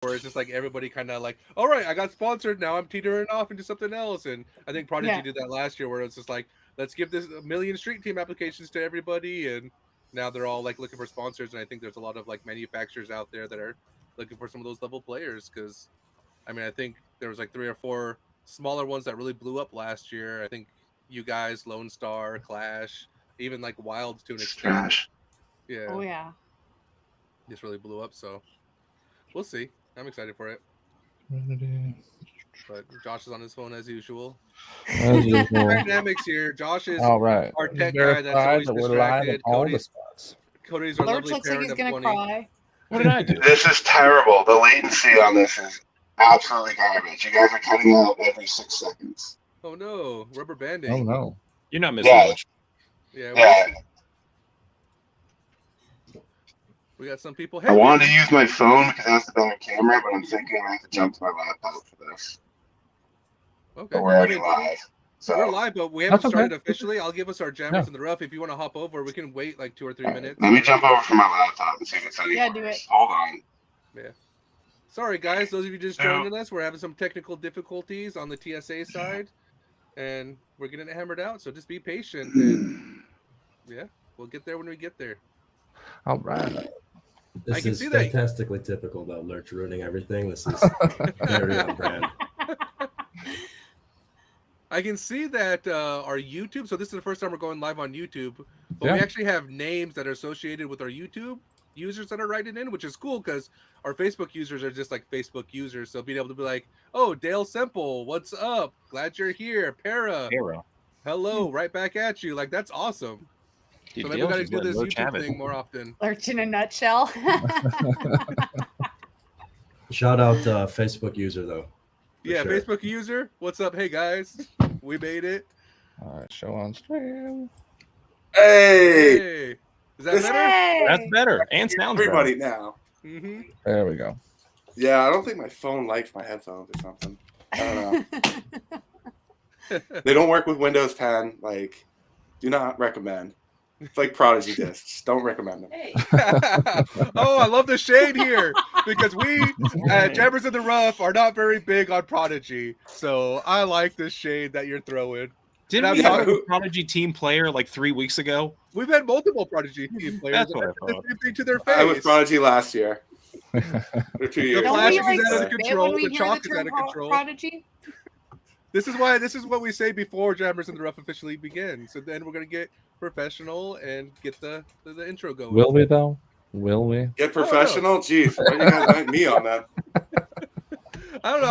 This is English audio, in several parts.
where it's just like everybody kind of like, all right, I got sponsored, now I'm teetering off into something else. And I think Prodigy did that last year, where it's just like, let's give this a million street team applications to everybody, and now they're all like looking for sponsors. And I think there's a lot of like manufacturers out there that are looking for some of those level players, because I mean, I think there was like 3 or 4 smaller ones that really blew up last year. I think you guys, Lone Star, Clash, even like Wilds to an extent. Trash. Yeah. Oh yeah. Just really blew up. So we'll see. I'm excited for it. But Josh is on his phone as usual. As usual. Dynamics here. Josh is all right. our tech guy that's always that we're live distracted. on all the spots. Cody's our Lurch lovely looks like parent he's of gonna 20. cry. What did I do? This is terrible. The latency on this is absolutely garbage. You guys are cutting out every 6 seconds. Oh no, rubber banding. Oh no. You're not missing Yeah. much. Yeah, Yeah, we got some people. I wanted to use my phone because it has the better camera, but I'm thinking I have to jump to my laptop for this. Okay. But we're already live. So We're live, but we haven't That's okay. started officially. I'll give us our jammers in the rough. If you want to hop over, we can wait like 2 or 3 minutes. let me jump over from my laptop and see if it's any Yeah, worse. do it. Hold on. Sorry, guys. Those of you just joining us, we're having some technical difficulties on the TSA side, and we're getting it hammered out. So just be patient, and yeah, we'll get there when we get there. All right. I This can is see that. fantastically typical, though. Lurch ruining everything. This is very on brand. I can see that our YouTube. So this is the first time we're going live on YouTube, but we Yeah. actually have names that are associated with our YouTube users that are writing in, which is cool because our Facebook users are just like Facebook users. So being able to be like, "Oh, Dale Semple, what's up? Glad you're here, Para. Hero. Hello, right back at you." Like that's awesome. Dude, So maybe we Dale's got to just do letting this Lurch have YouTube it. thing more often. Lurch in a nutshell. Shout out Facebook user, though. Yeah, sure. Facebook user, what's up? Hey guys, we made it. All right. Show on stream. Hey, Hey, is that This- better? Hey! That's better. And sounds everybody now. Mm-hmm. There we go. Yeah, I don't think my phone likes my headphones or something. I don't know. They don't work with Windows 10. Like, do not recommend. It's like Prodigy discs. Don't recommend them. Oh, I love the shade here because we at Jammers in the Rough are not very big on Prodigy, so I like this shade that you're throwing. Didn't Now, we have who- a Prodigy team player like 3 weeks ago? We've had multiple Prodigy team players That's that what I have done thought. the same thing to their face. I was Prodigy last year. Or 2 years. The Don't Flash we is like out of spit control, when we the hear chalk the is out term of control. prodigy? This is what we say before Jammers in the Rough officially begins. So then we're gonna get professional and get the intro going. Will we though? Will we? Get professional? Jeez, why you guys want me on that? I don't know.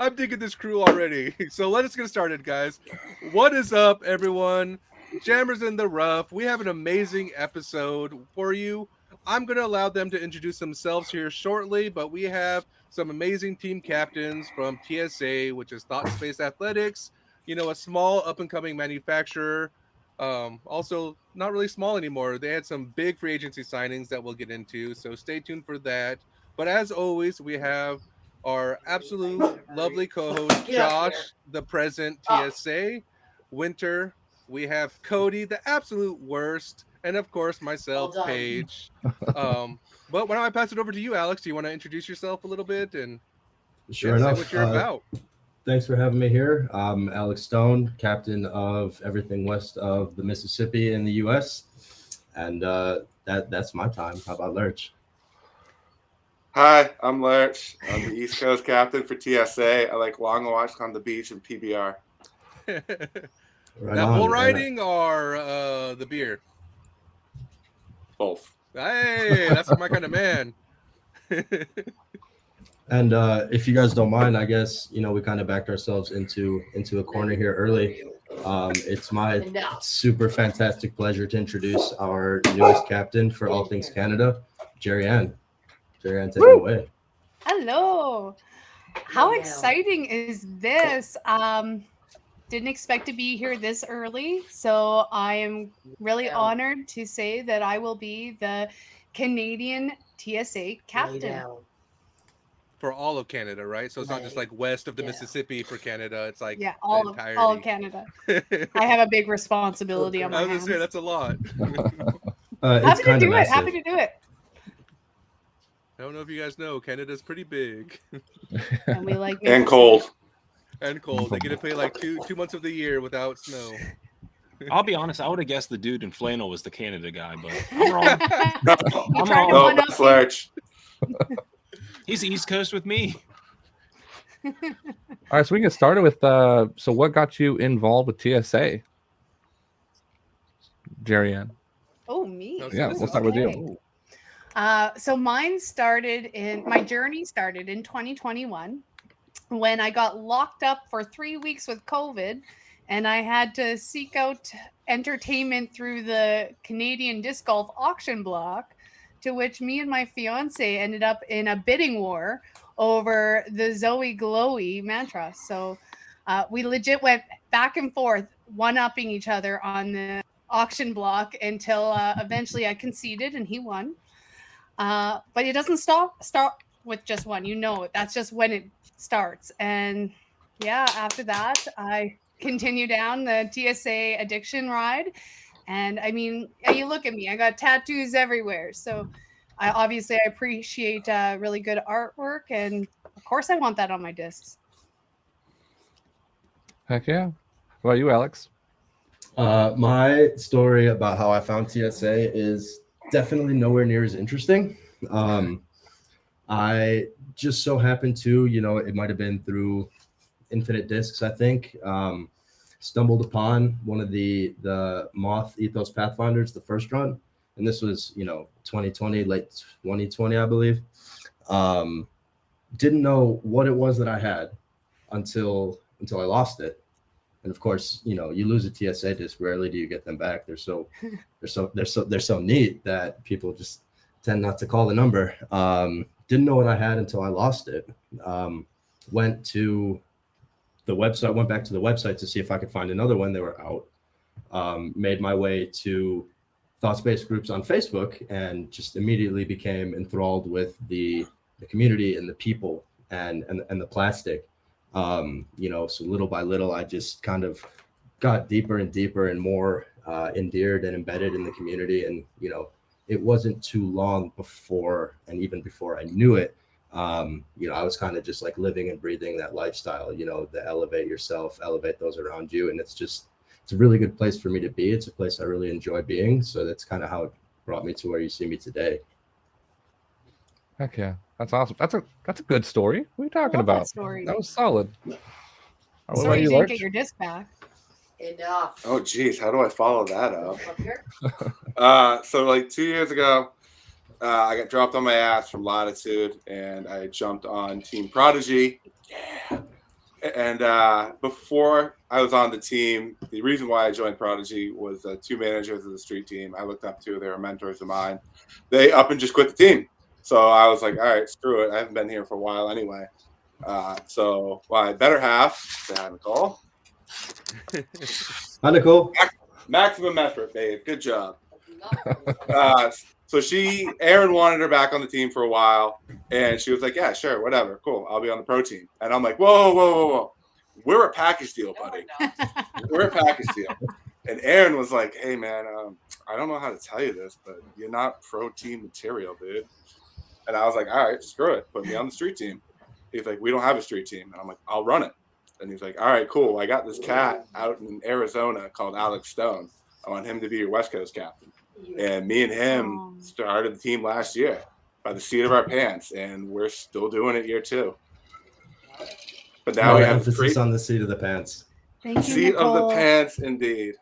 I'm digging this crew already. So let us get started, guys. What is up, everyone? Jammers in the Rough. We have an amazing episode for you. I'm going to allow them to introduce themselves here shortly, but we have some amazing team captains from TSA, which is Thought Space Athletics. You know, a small up-and-coming manufacturer. Also, not really small anymore. They had some big free agency signings that we'll get into, so stay tuned for that. But as always, we have our absolute lovely co-host, Josh, the present TSA, Winter. We have Cody, the absolute worst, and of course myself, Well done. Paige. But why don't I pass it over to you, Alex? Do you want to introduce yourself a little bit and Sure say enough. what you're about? Thanks for having me here. I'm Alex Stone, captain of everything west of the Mississippi in the U.S. And that's my time. How about Lurch? Hi, I'm Lurch. I'm the East Coast captain for TSA. I like long walks on the beach and PBR. Right Now, on, bull right on. riding or the beer? Both. Hey, that's my kind of man. And if you guys don't mind, I guess, we kind of backed ourselves into a corner here early. It's my super fantastic pleasure to introduce our newest captain for all things Canada, Jerry Ann. Jerry Ann, take it away. Hello. How Hello. exciting is this? Didn't expect to be here this early, so I am really Yeah. honored to say that I will be the Canadian TSA captain. For all of Canada, right? So it's not just like west of the Yeah. Mississippi for Canada. It's like Yeah, the all of entirety. Canada. I have a big responsibility on I my was gonna hands. say that's a lot. It's Happy to kind of do it. massive. Happy to do it. I don't know if you guys know, Canada's pretty big And we like And maple cold. syrup. and cold. They get to pay like two months of the year without snow. I'll be honest. I would have guessed the dude in flannel was the Canada guy, but I'm wrong. You I'm tried to wrong. No, one up that's me. Lurch. He's East Coast with me. All right, so we can get started with so what got you involved with TSA? Jerry Ann. Oh, me. No, Yeah, we'll start with you. Okay. So my journey started in 2021 when I got locked up for 3 weeks with COVID, and I had to seek out entertainment through the Canadian disc golf auction block, to which me and my fiance ended up in a bidding war over the Zoe Glowy mantra. So we legit went back and forth, one-upping each other on the auction block until eventually I conceded and he won. But it doesn't start with just one. That's just when it starts. And yeah, after that, I continue down the TSA addiction ride. And I mean, you look at me, I got tattoos everywhere. So I appreciate really good artwork. And of course, I want that on my discs. Heck yeah. What about you, Alex? My story about how I found TSA is definitely nowhere near as interesting. I just so happened to, it might have been through Infinite Discs, I think. Stumbled upon one of the Moth Ethos Pathfinders, the first run. And this was, 2020, late 2020, I believe. Didn't know what it was that I had until I lost it. And of course, you lose a TSA disc. Rarely do you get them back. They're so neat that people just tend not to call the number. Didn't know what I had until I lost it. Went back to the website to see if I could find another one. They were out. Made my way to thoughts-based groups on Facebook and just immediately became enthralled with the community and the people and the plastic. So little by little, I just kind of got deeper and deeper and more endeared and embedded in the community. And, it wasn't too long before, and even before I knew it, I was kind of just like living and breathing that lifestyle, the elevate yourself, elevate those around you. And it's a really good place for me to be. It's a place I really enjoy being. So that's kind of how it brought me to where you see me today. Heck yeah. That's awesome. That's a good story. What are you talking Love that about? story. That was solid. What about Sorry you didn't Lurch? get your disc back. Enough. Oh, geez. How do I follow that up? Up here? So like 2 years ago, I got dropped on my ass from Latitude, and I jumped on Team Prodigy. Yeah. And before I was on the team, the reason why I joined Prodigy was two managers of the street team I looked up to. They were mentors of mine. They up and just quit the team. So I was like, all right, screw it. I haven't been here for a while anyway. So my better half, say hi, Nicole. Hi, Nicole. Maximum effort, babe. Good job. So Erin wanted her back on the team for a while, and she was like, yeah, sure, whatever, cool, I'll be on the pro team. And I'm like, whoa. We're a package deal, buddy. We're a package deal. And Erin was like, hey, man, I don't know how to tell you this, but you're not pro team material, dude. And I was like, all right, screw it. Put me on the street team. He's like, we don't have a street team. And I'm like, I'll run it. And he's like, all right, cool. I got this cat out in Arizona called Alex Stone. I want him to be your West Coast captain. And me and him started the team last year by the seat of our pants, and we're still doing it year two. But now we have emphasis on the seat of the pants. Thank you, seat of the Nicole. pants, indeed.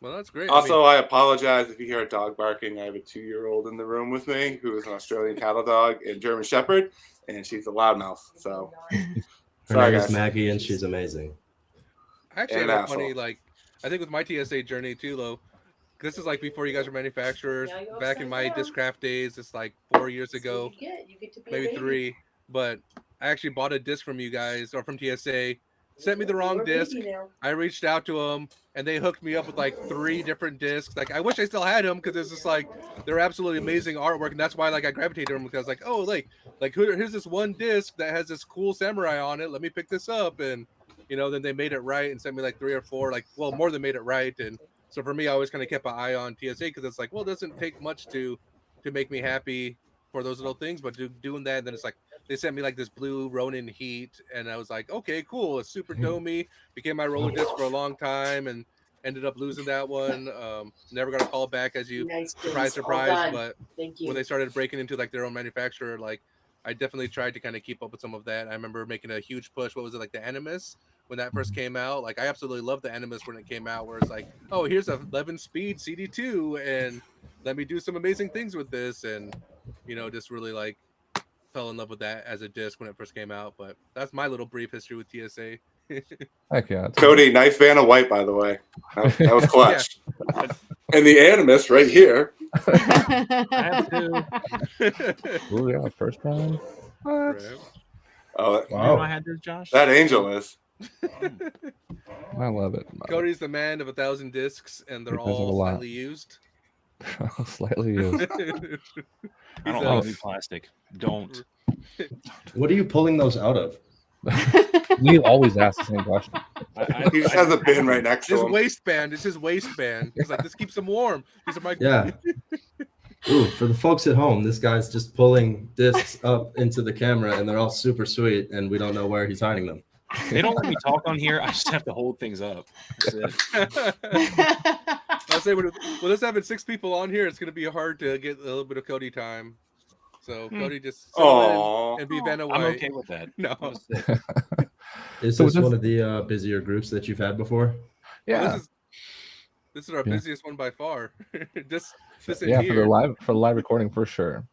Well, that's great. Also, I apologize if you hear a dog barking. I have a 2-year-old in the room with me who is an Australian cattle dog and German Shepherd, and she's a loudmouth. So, Her sorry, name guys. is Maggie, and she's amazing. I actually And have a asshole. funny, I think with my TSA journey too, Lo. This is before you guys were manufacturers. Now you go Back in upside my down. Discraft days, it's 4 years ago, You get to be a maybe baby. 3. But I actually bought a disc from you guys or from TSA. Sent me the wrong You're a baby disc. now. I reached out to them, and they hooked me up with 3 different discs. I wish I still had them because it's just they're absolutely amazing artwork, and that's why I gravitated to them because here's this one disc that has this cool samurai on it. Let me pick this up, and then they made it right and sent me 3 or 4, more than made it right. And so for me, I always kind of kept an eye on TSA because it's it doesn't take much to to make me happy for those little things. But doing that, then it's like they sent me like this blue Ronin Heat, and I was like, okay, cool. It's super domey. Became my roller disc for a long time, and ended up losing that one. Never got a call back, as you Nice, surprise, Vince. All surprise. done. But Thank you. when they started breaking into like their own manufacturer, like I definitely tried to kind of keep up with some of that. I remember making a huge push. What was it, like the Animus when that first came out? Like I absolutely loved the Animus when it came out, where it's like, oh, here's a 11 speed CD2, and let me do some amazing things with this, and just really like fell in love with that as a disc when it first came out. But that's my little brief history with TSA. Heck yeah. Cody, nice Vanna White, by the way. That was clutch. And the Animus right here. I have to. Ooh, yeah, first time. What? Right. Oh, You know I had this, Josh. that angel is. I love it. Cody's the man of 1,000 discs, and they're Because of a all lot. slightly used. Slightly used. I don't He's, want to be plastic. Don't. What are you pulling those out of? You always ask the same question. He just has a bin right next to his him. waistband. It's his waistband. He's like, this keeps him warm. These are my Yeah. Ooh, for the folks at home, this guy's just pulling discs up into the camera, and they're all super sweet, and we don't know where he's hiding them. They don't let me talk on here. I just have to hold things up. That's it. I'll say with us having 6 people on here, it's gonna be hard to get a little bit of Cody time. So Cody just settle Aw. in and be Vanna I'm White. okay with that. No. I'm sick. Is So this this- one of the busier groups that you've had before? Yeah. This is our Yeah. busiest one by far. just in Yeah, here. for the live recording for sure.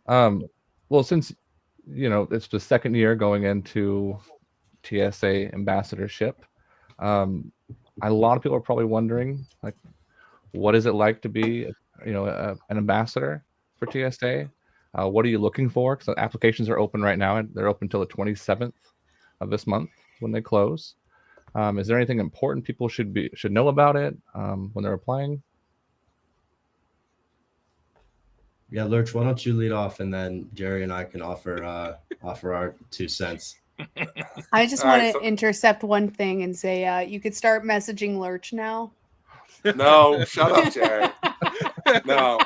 Well, since it's the second year going into TSA ambassadorship, a lot of people are probably wondering, like, what is it like to be an ambassador for TSA? What are you looking for? Because applications are open right now, and they're open until the 27th of this month when they close. Is there anything important people should know about it when they're applying? Yeah, Lurch, why don't you lead off, and then Jerry and I can offer our 2 cents. I just All want right, to so- intercept one thing and say you could start messaging Lurch now. No, shut up, Jared. No.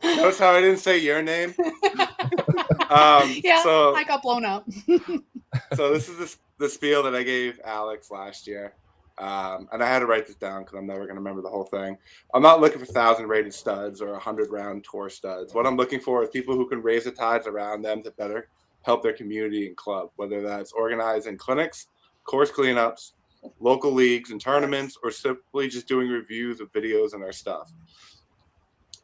Notice how I didn't say your name? Yeah, So, I got blown up. so this is the spiel that I gave Alex last year. And I had to write this down because I'm never going to remember the whole thing. I'm not looking for 1,000 rated studs or 100 round tour studs. What I'm looking for is people who can raise the tides around them to better help their community and club, whether that's organizing clinics, course cleanups, local leagues and tournaments, or simply just doing reviews of videos and our stuff.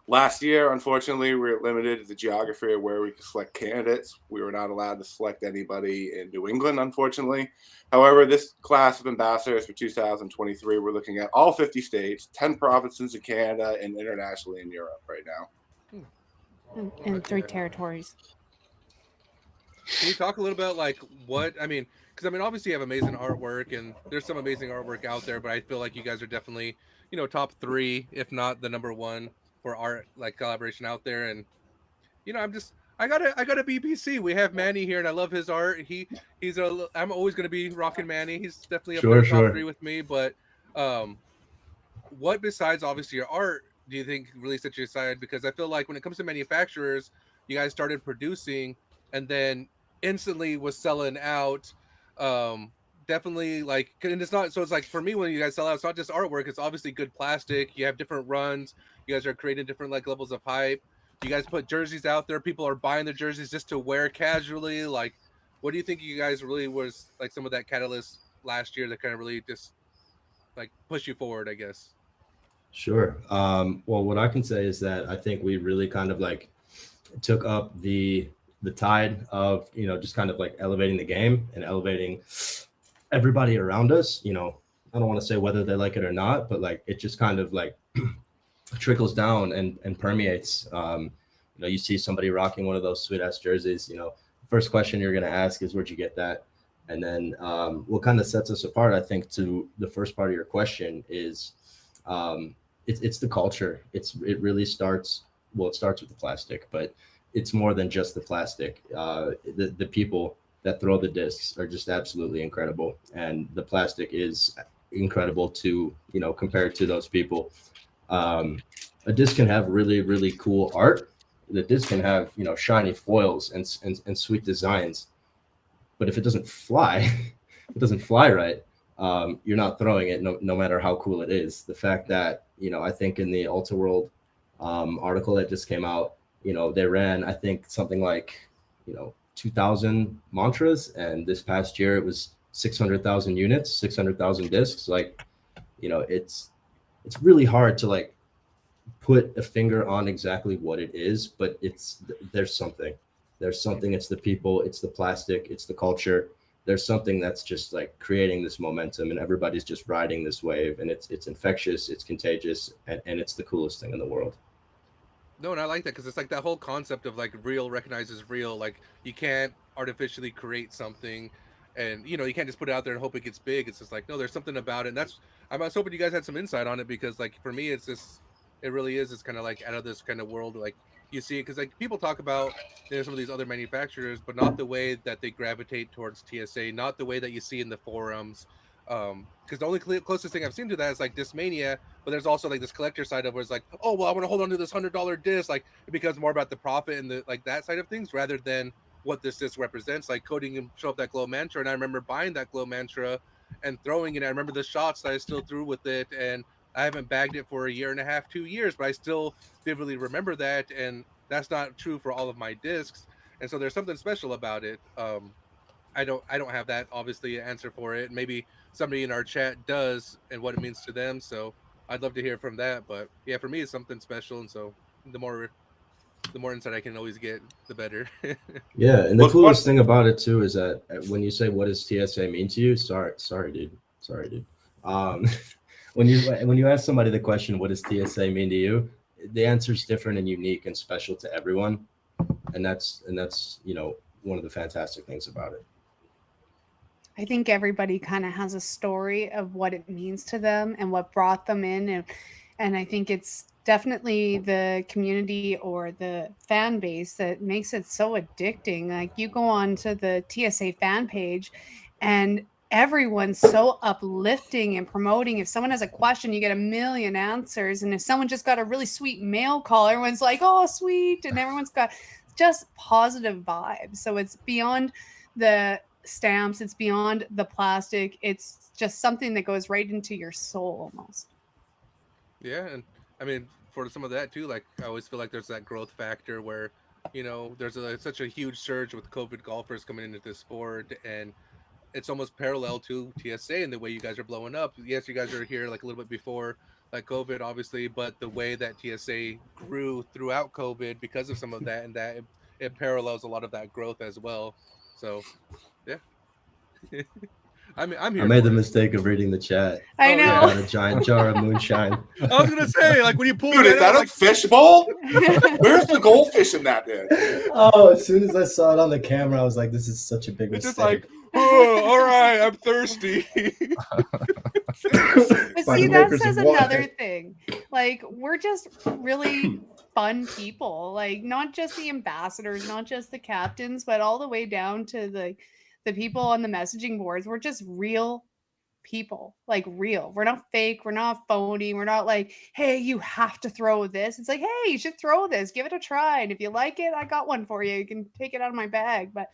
Last year, unfortunately, we were limited to the geography of where we could select candidates. We were not allowed to select anybody in New England, unfortunately. However, this class of ambassadors for 2023, we're looking at all 50 states, 10 provinces in Canada, and internationally in Europe right now. And 3 territories. Can you talk a little about like what because obviously you have amazing artwork, and there's some amazing artwork out there, but I feel like you guys are definitely top 3, if not the number 1 for art like collaboration out there. And I got a BBC. We have Manny here, and I love his art. I'm always gonna be rocking Manny. He's definitely up there top 3 with me. But what besides obviously your art do you think really sets you aside? Because I feel like when it comes to manufacturers, you guys started producing and then instantly was selling out. Definitely like, and it's not, so it's like for me, when you guys sell out, it's not just artwork, it's obviously good plastic. You have different runs, you guys are creating different like levels of hype. You guys put jerseys out there, people are buying the jerseys just to wear casually. Like, what do you think you guys really was like some of that catalyst last year that kind of really just like push you forward, I guess? Sure. Well, what I can say is that I think we really kind of like took up the tide of just kind of like elevating the game and elevating everybody around us. I don't want to say whether they like it or not, but like it just kind of like trickles down and permeates. You see somebody rocking one of those sweet ass jerseys, first question you're going to ask is, where'd you get that? And then what kind of sets us apart, I think, to the first part of your question is it's the culture. It really starts, well, it starts with the plastic, but it's more than just the plastic. The people that throw the discs are just absolutely incredible. And the plastic is incredible to, compared to those people. A disc can have really, really cool art, the disc can have, you know, shiny foils and sweet designs, but if it doesn't fly, it doesn't fly right. You're not throwing it, no matter how cool it is. The fact that, you know, I think in the Ulta World article that just came out, you know, they ran, I think, something like, you know, 2,000 mantras, and this past year it was 600,000 units, 600,000 discs. Like, you know, it's really hard to like put a finger on exactly what it is, but there's something. It's the people, it's the plastic, it's the culture. There's something that's just like creating this momentum, and everybody's just riding this wave, and it's infectious, it's contagious, and it's the coolest thing in the world. No, and I like that because it's like that whole concept of like real recognizes real. Like you can't artificially create something, and you know you can't just put it out there and hope it gets big. It's just like no, there's something about it. And that's I was hoping you guys had some insight on it because like for me, it's just it really is. It's kind of like out of this kind of world. Like you see it because like people talk about some of these other manufacturers, but not the way that they gravitate towards TSA, not the way that you see in the forums. Because the only closest thing I've seen to that is like Discmania, but there's also like this collector side of where it's like, oh well, I want to hold on to this $100 disc. Like it becomes more about the profit and the like that side of things rather than what this disc represents. Like Cody can show up that Glow Mantra, and I remember buying that Glow Mantra and throwing it. I remember the shots that I still threw with it, and I haven't bagged it for a year and a half, 2 years, but I still vividly remember that, and that's not true for all of my discs. And so there's something special about it. I don't have that obviously answer for it. Maybe somebody in our chat does and what it means to them. So I'd love to hear from that. But yeah, for me it's something special, and so the more insight I can always get, the better. Yeah, and the coolest thing about it too is that when you say what does TSA mean to you, sorry dude. When you ask somebody the question, what does TSA mean to you, the answer is different and unique and special to everyone, and that's you know one of the fantastic things about it. I think everybody kind of has a story of what it means to them and what brought them in, and I think it's definitely the community or the fan base that makes it so addicting. Like you go on to the TSA fan page and everyone's so uplifting and promoting. If someone has a question, you get a million answers, and if someone just got a really sweet mail call, everyone's like, oh sweet, and everyone's got just positive vibes. So it's beyond the stamps, it's beyond the plastic, it's just something that goes right into your soul almost. Yeah, and I mean for some of that too, like I always feel like there's that growth factor where you know there's such a huge surge with COVID golfers coming into this sport, and it's almost parallel to TSA in the way you guys are blowing up. Yes, you guys are here like a little bit before like COVID obviously, but the way that TSA grew throughout COVID because of some of that, and that it parallels a lot of that growth as well. So yeah. I'm here. I made the mistake of reading the chat. I know. I got a giant jar of moonshine. I was gonna say, like when you pull Dude, it is that out, a fishbowl? Where's the goldfish in that, dude? Oh, as soon as I saw it on the camera, I was like, this is such a big it's mistake. just like, oh, all right, I'm thirsty. But see, that says another thing. Like, we're just really fun people. Like, not just the ambassadors, not just the captains, but all the way down to the people on the messaging boards. We're just real people. Like, real. We're not fake. We're not phony. We're not like, hey, you have to throw this. It's like, hey, you should throw this. Give it a try. And if you like it, I got one for you. You can take it out of my bag. But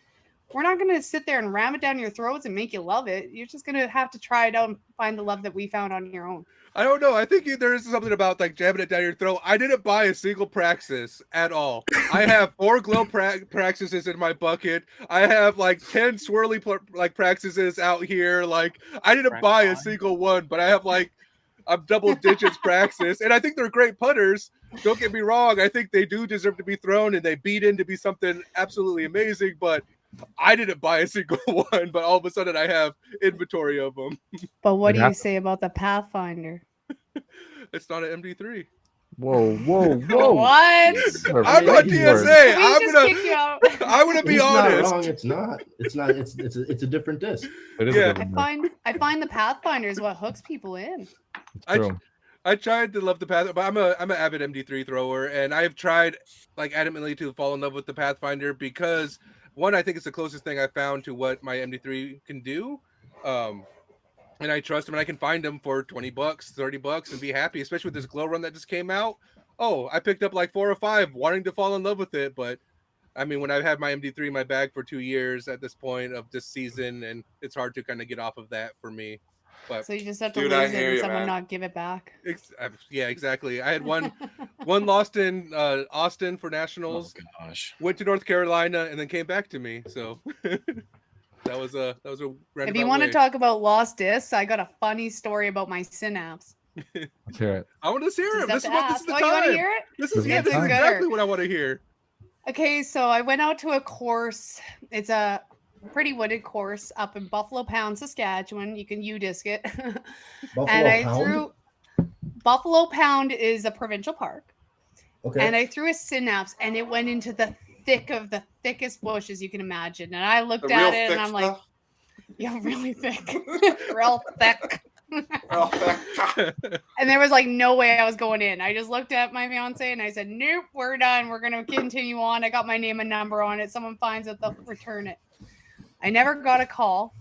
we're not going to sit there and ram it down your throats and make you love it. You're just going to have to try it out and find the love that we found on your own. I don't know. I think there is something about like jamming it down your throat. I didn't buy a single Praxis at all. I have 4 Glow Praxises in my bucket. I have like 10 swirly like Praxises out here. Like I didn't buy a single one, but I have like a double digits Praxis, and I think they're great putters. Don't get me wrong. I think they do deserve to be thrown, and they beat in to be something absolutely amazing. But I didn't buy a single one, but all of a sudden I have inventory of them. But what do you say about the Pathfinder? It's not an MD3. Whoa. What? I'm not TSA. I'm gonna be He's honest. Not wrong. It's not. It's a different disc. It is Yeah. I find the Pathfinder is what hooks people in. I tried to love the Pathfinder, but I'm an avid MD3 thrower, and I've tried like adamantly to fall in love with the Pathfinder because one, I think it's the closest thing I found to what my MD3 can do. And I trust them, and I can find them for $20, $30 and be happy, especially with this glow run that just came out. Oh, I picked up like 4 or 5, wanting to fall in love with it, but I mean, when I've had my MD3 in my bag for 2 years at this point of this season, and it's hard to kind of get off of that for me. But So you just have to Dude, I lose it hear and you, someone man. not give it back. yeah, exactly. I had one lost in Austin for nationals, Oh gosh. went to North Carolina, and then came back to me. So that was a If roundabout you want way. to talk about lost discs, I got a funny story about my synapse. Let's hear it. I want to hear it. Just This have is to the ask. Oh, you want to time. hear it? This is It's this is a exactly gooder. what I want to hear. Okay, so I went out to a course. It's a pretty wooded course up in Buffalo Pound, Saskatchewan. You can U-disc it. Buffalo and I Pound? threw Buffalo Pound is a provincial park. Okay. And I threw a synapse and it went into the thick of the thickest bushes you can imagine. And I looked The at real it thick and I'm like, stuff. yeah, really thick. Real thick. Real thick. And there was like no way I was going in. I just looked at my fiance and I said, nope, we're done. We're going to continue on. I got my name and number on it. Someone finds it, they'll return it. I never got a call,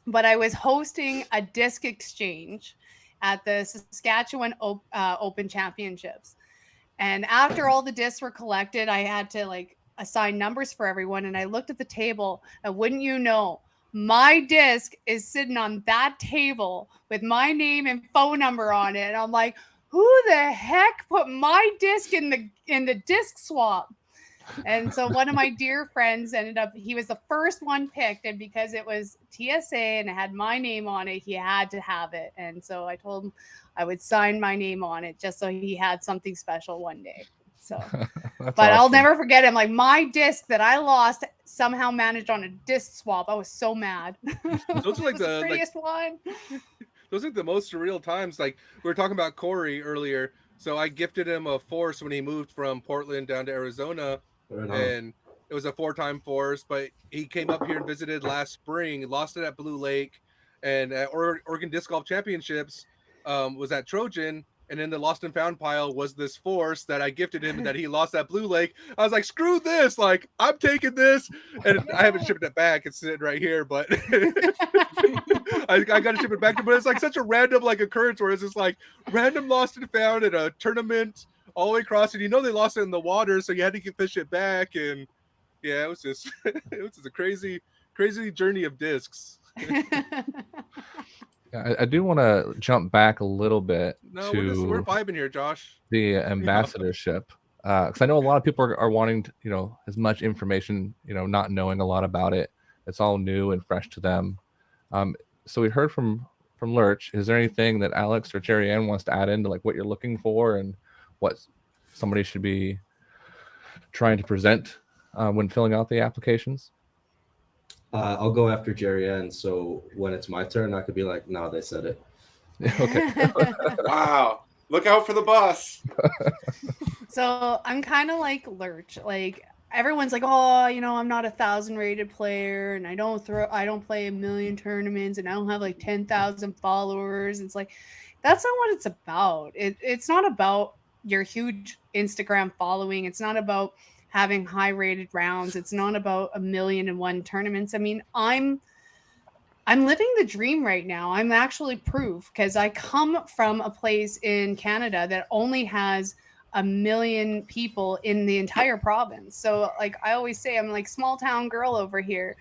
but I was hosting a disc exchange at the Saskatchewan Open Championships. And after all the discs were collected, I had to like assign numbers for everyone. And I looked at the table and wouldn't you know, my disc is sitting on that table with my name and phone number on it. And I'm like, who the heck put my disc in the disc swap? And so one of my dear friends he was the first one picked. And because it was TSA and it had my name on it, he had to have it. And so I told him I would sign my name on it just so he had something special one day. So, That's but I'll awesome. never forget him. Like my disc that I lost somehow managed on a disc swap. I was so mad. Those are like It was the the prettiest one. those are the most surreal times. Like we were talking about Corey earlier. So I gifted him a force when he moved from Portland down to Arizona, Right on. and it was a 4-time force. But he came up here and visited last spring, lost it at Blue Lake, and at Oregon Disc Golf Championships was at Trojan. And in the lost and found pile was this force that I gifted him and that he lost at Blue Lake. I was like, screw this. Like, I'm taking this. And I haven't shipped it back. It's sitting right here, but I got to ship it back. But it's like such a random like occurrence where it's just like random lost and found at a tournament all the way across. And you know they lost it in the water, so you had to fish it back. And yeah, it was just a crazy journey of discs. I do want to jump back a little bit No, to we're vibing here, Josh. the ambassadorship, because I know a lot of people are wanting to, as much information, not knowing a lot about it. It's all new and fresh to them. So we heard from Lurch. Is there anything that Alex or Jerry Ann wants to add into like what you're looking for and what somebody should be trying to present when filling out the applications? I'll go after Jerry Ann. So when it's my turn, I could be like, no, they said it. Okay. Wow. Look out for the bus. So I'm kind of like Lurch. Like everyone's like, oh, I'm not 1,000 rated player and I don't play 1 million tournaments and I don't have like 10,000 followers. It's like, that's not what it's about. It's not about your huge Instagram following. It's not about having high rated rounds. It's not about 1,000,001 tournaments. I mean, I'm living the dream right now. I'm actually proof because I come from a place in Canada that only has 1 million people in the entire province. So like I always say, I'm like small town girl over here.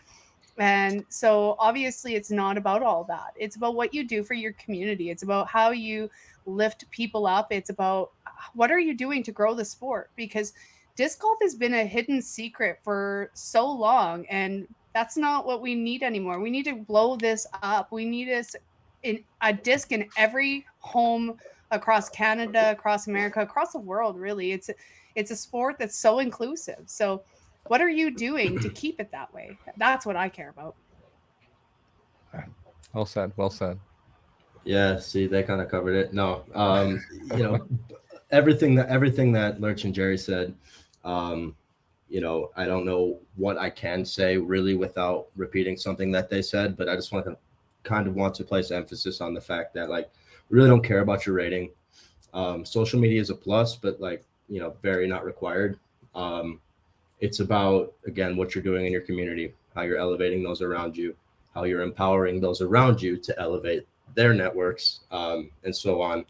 And so obviously it's not about all that. It's about what you do for your community. It's about how you lift people up. It's about what are you doing to grow the sport? Because disc golf has been a hidden secret for so long, and that's not what we need anymore. We need to blow this up. We need a disc in every home across Canada, across America, across the world, really. It's a sport that's so inclusive. So what are you doing to keep it that way? That's what I care about. Well said. Well said. Yeah, see, they kind of covered it. No, everything that Lurch and Jerry said, I don't know what I can say really without repeating something that they said, but I just want to place emphasis on the fact that like we really don't care about your rating. Social media is a plus, but very not required. It's about, again, what you're doing in your community, how you're elevating those around you, how you're empowering those around you to elevate their networks, and so on.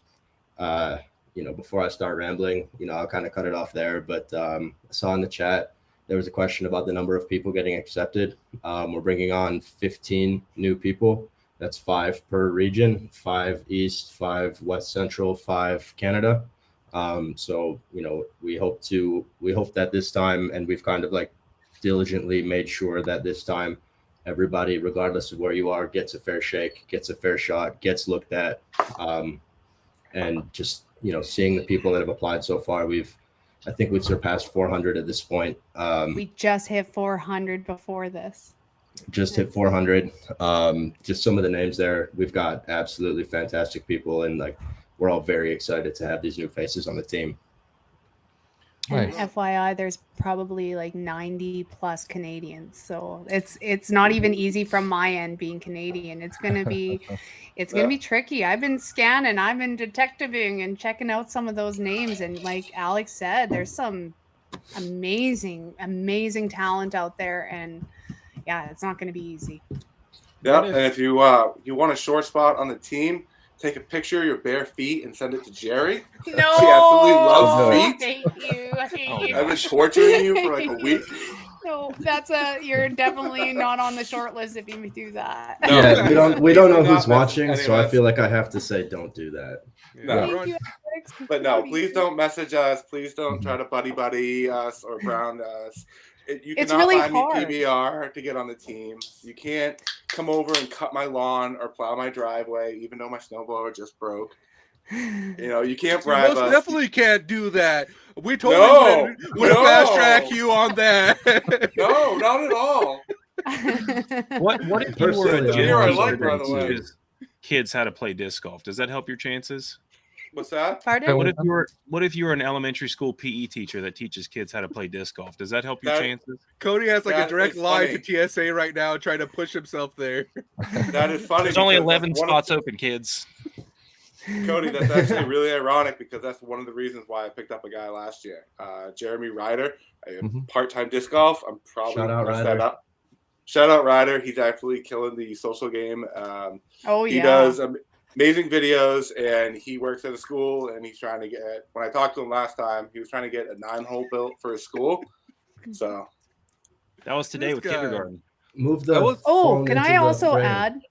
before I start rambling, I'll kind of cut it off there. But I saw in the chat there was a question about the number of people getting accepted. We're bringing on 15 new people. That's 5 per region, 5 East, 5 West Central, 5 Canada. So we hope that this time, and we've kind of like diligently made sure that this time everybody, regardless of where you are, gets a fair shake, gets a fair shot, gets looked at. And just seeing the people that have applied so far, I think we've surpassed 400 at this point. We just hit 400 before this. Just hit 400. Just some of the names there. We've got absolutely fantastic people, and like we're all very excited to have these new faces on the team. And Nice. FYI, there's probably like 90 plus Canadians, so it's not even easy from my end being Canadian. It's gonna be tricky. I've been scanning, I've been detectiving and checking out some of those names, and like Alex said, there's some amazing talent out there, and yeah, it's not gonna be easy. Yeah, What if- and if you you want a short spot on the team, take a picture of your bare feet and send it to Jerry. No, She absolutely loves I feet. hate you. I hate Oh, you. I've been torturing you for like a week. No, you're definitely not on the short list if you do that. No. Yeah, we don't know Not who's watching, message so I anyways. feel like I have to say don't do that. No. we're Thank on- you, Alex. But no, please don't message us. Please don't try to buddy us or brown us. You It's cannot really buy me hard. PBR to get on the team. You can't come over and cut my lawn or plow my driveway, even though my snowblower just broke. You can't You bribe most us. definitely can't do that. We totally No, would no. fast track you on that. No, not at all. What if you were Personally, a I'm Junior, I gym also like, by the teacher way. that teaches kids how to play disc golf? Does that help your chances? What's that? Pardon? What if you were an elementary school PE teacher that teaches kids how to play disc golf? Does that help your That- chances? Cody has like a That direct is line funny. to TSA right now, trying to push himself there. That is funny. There's only because 11 that's one spots open, kids. Cody, that's actually really ironic because that's one of the reasons why I picked up a guy last year. Jeremy Ryder, Mhm. part-time disc golf. I'm probably Shout out gonna set Ryder. up. Shout out Ryder. He's actually killing the social game. Oh He yeah. does amazing videos, and he works at a school, and he's trying to get. When I talked to him last time, he was trying to get a 9-hole built for his school. So That was today This with guy. kindergarten. Move That the. was- Oh, phone can into I the also frame. add?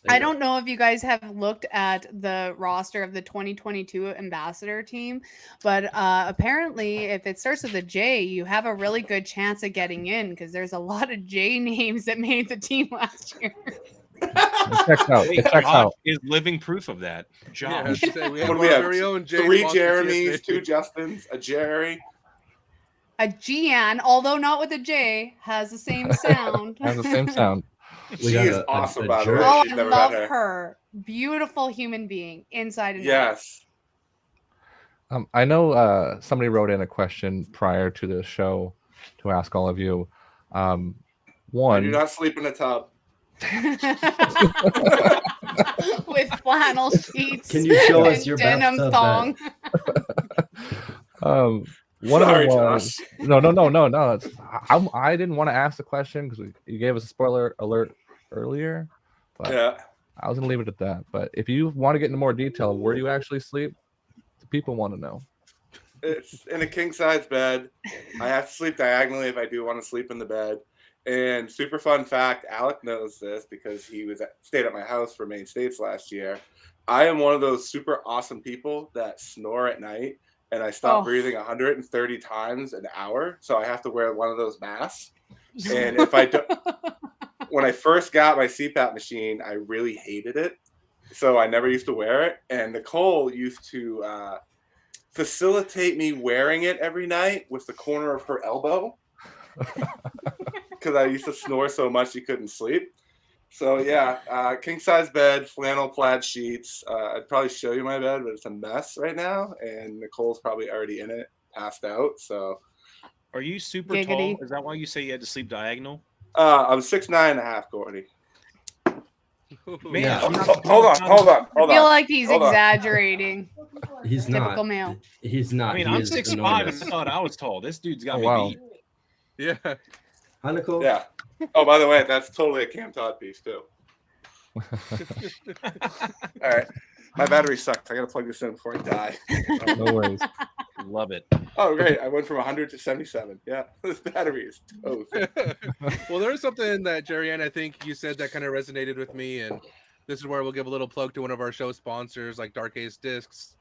There I you go. don't know if you guys have looked at the roster of the 2022 ambassador team, but apparently, if it starts with a J, you have a really good chance of getting in because there's a lot of J names that made the team last year. It checks out. Hey, It checks Josh out. is living proof of that. Yeah, I Josh. was gonna say, we have What do our we have? very own Jay 3 Foster Jeremys, TSA. 2 Justins, a Jerry. A Gian, although not with a J, has the same sound. Has the same sound. We She got is a awesome, a by the way. jerk. Oh, She's I never love met her. her. Beautiful human being, inside and out. Yes. I know somebody wrote in a question prior to the show to ask all of you. I do One, not sleep in a tub. With flannel sheets. Can you show us and your denim bathtub thong? one Sorry, of them was Josh. no. I didn't want to ask the question because you gave us a spoiler alert earlier, but Yeah. I was gonna leave it at that. But if you want to get into more detail, where do you actually sleep? The people want to know. It's in a king size bed. I have to sleep diagonally if I do want to sleep in the bed. And super fun fact, Alec knows this because he stayed at my house for Maine States last year. I am one of those super awesome people that snore at night, and I stop Oh. breathing 130 times an hour, so I have to wear one of those masks. And if I don't, when I first got my CPAP machine, I really hated it, so I never used to wear it. And Nicole used to facilitate me wearing it every night with the corner of her elbow because I used to snore so much she couldn't sleep. So yeah, king size bed, flannel plaid sheets. I'd probably show you my bed, but it's a mess right now, and Nicole's probably already in it, passed out. So Are you super Giggity. tall? Is that why you say you had to sleep diagonal? I'm 6'9.5", Gordy. Man, Yeah. I'm not- Hold on. I feel like he's Hold on. exaggerating. He's Typical not. male. He's not. I mean, He I'm is 6'5", and enormous. I thought I was tall. This dude's got Oh, me wow. beat. Yeah. Hi, Nicole. Yeah. Oh, by the way, that's totally a Cam Todd piece too. All right. My battery sucks. I gotta plug this in before I die. No worries. Love it. Oh, great. I went from 100 to 77. Yeah, this battery is toast. Well, there's something that Jerry Ann, I think you said that kind of resonated with me, and this is where we'll give a little plug to one of our show sponsors, like Dark Ace Discs,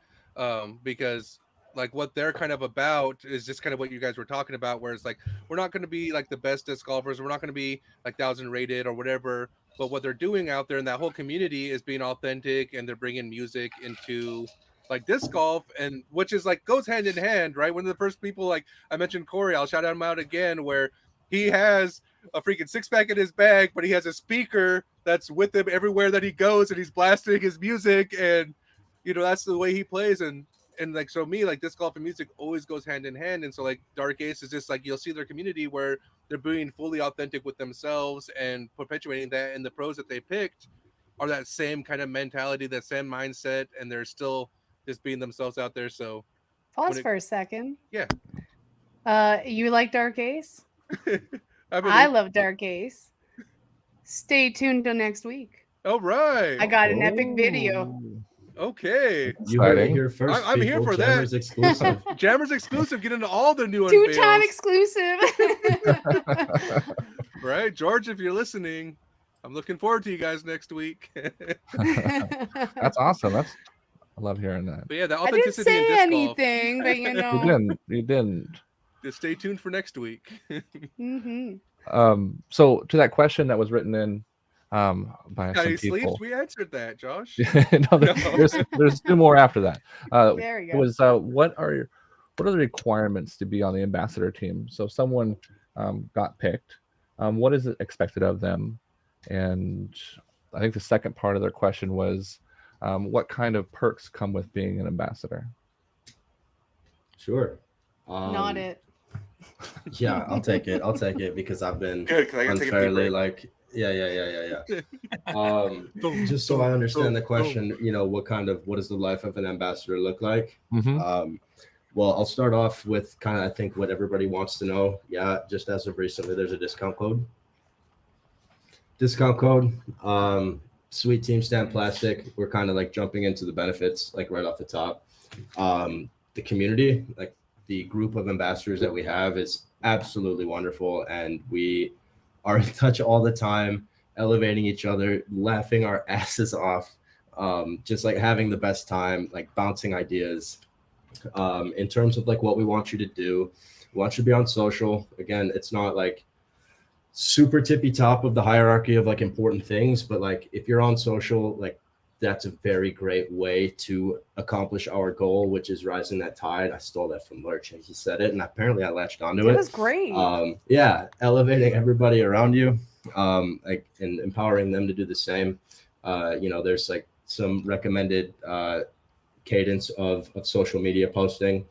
because like what they're kind of about is just kind of what you guys were talking about, where it's like we're not going to be like the best disc golfers, we're not going to be like 1,000 rated or whatever, but what they're doing out there in that whole community is being authentic, and they're bringing music into like disc golf, and which is like goes hand in hand, right? One of the first people, like I mentioned Corey, I'll shout him out again, where he has a freaking six-pack in his bag, but he has a speaker that's with him everywhere that he goes, and he's blasting his music, and you know that's the way he plays, and like so me, like disc golf and music always goes hand in hand, and so like Dark Ace is just like you'll see their community where they're being fully authentic with themselves and perpetuating that, and the pros that they picked are that same kind of mentality, that same mindset, and they're still just being themselves out there. So Pause for a second. Yeah. You like Dark Ace? I I love Dark Ace. Stay tuned till next week. All right. I got an epic video. Okay. You heard it Exciting. here first. I'm here people. for that. Jammers exclusive. Jammers exclusive. Get into all the new Two-time unveils. exclusive. Right, George, if you're listening, I'm looking forward to you guys next week. That's awesome. I love hearing that. But yeah, the I didn't authenticity in say disc anything, but you know. You didn't. Just stay tuned for next week. Mm-hmm. So to that question that was written in by How some he sleeps? people. We answered that, Josh. No, there's two more after that. There you It go. was what are the requirements to be on the ambassador team? So if someone got picked, what is it expected of them? And I think the second part of their question was what kind of perks come with being an ambassador? Sure. Not it. Yeah, I'll take it because I've been Good, because I gotta take a deep unfairly break. Just so I understand the question, you know, what does the life of an ambassador look like? Well, I'll start off with kind of, I think, what everybody wants to know. Yeah, just as of recently, there's a discount code. Sweet Team Stand Plastic. We're kind of like jumping into the benefits, like right off the top. The community, like the group of ambassadors that we have is absolutely wonderful. And we are in touch all the time, elevating each other, laughing our asses off, just like having the best time, like bouncing ideas. In terms of like what we want you to do, we want you to be on social. Again, it's not like super tippy top of the hierarchy of like important things, but like if you're on social, like that's a very great way to accomplish our goal, which is rising that tide. I stole that from Lurch and he said it, and apparently I latched onto it. It was great. Yeah, elevating everybody around you, like and empowering them to do the same. You know, there's like some recommended cadence of social media posting.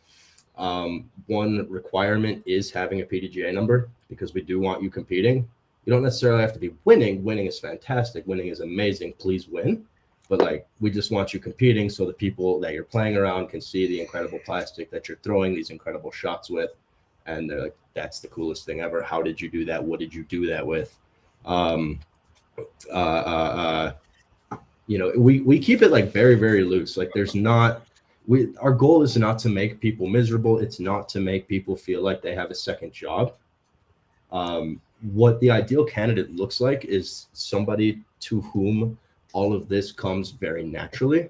One requirement is having a PDGA number because we do want you competing. You don't necessarily have to be winning. Winning is fantastic. Winning is amazing. Please win. But like, we just want you competing so the people that you're playing around can see the incredible plastic that you're throwing these incredible shots with. And they're like, that's the coolest thing ever. How did you do that? What did you do that with? You know, we keep it like very, very loose. Like there's not, our goal is not to make people miserable. It's not to make people feel like they have a second job. What the ideal candidate looks like is somebody to whom all of this comes very naturally.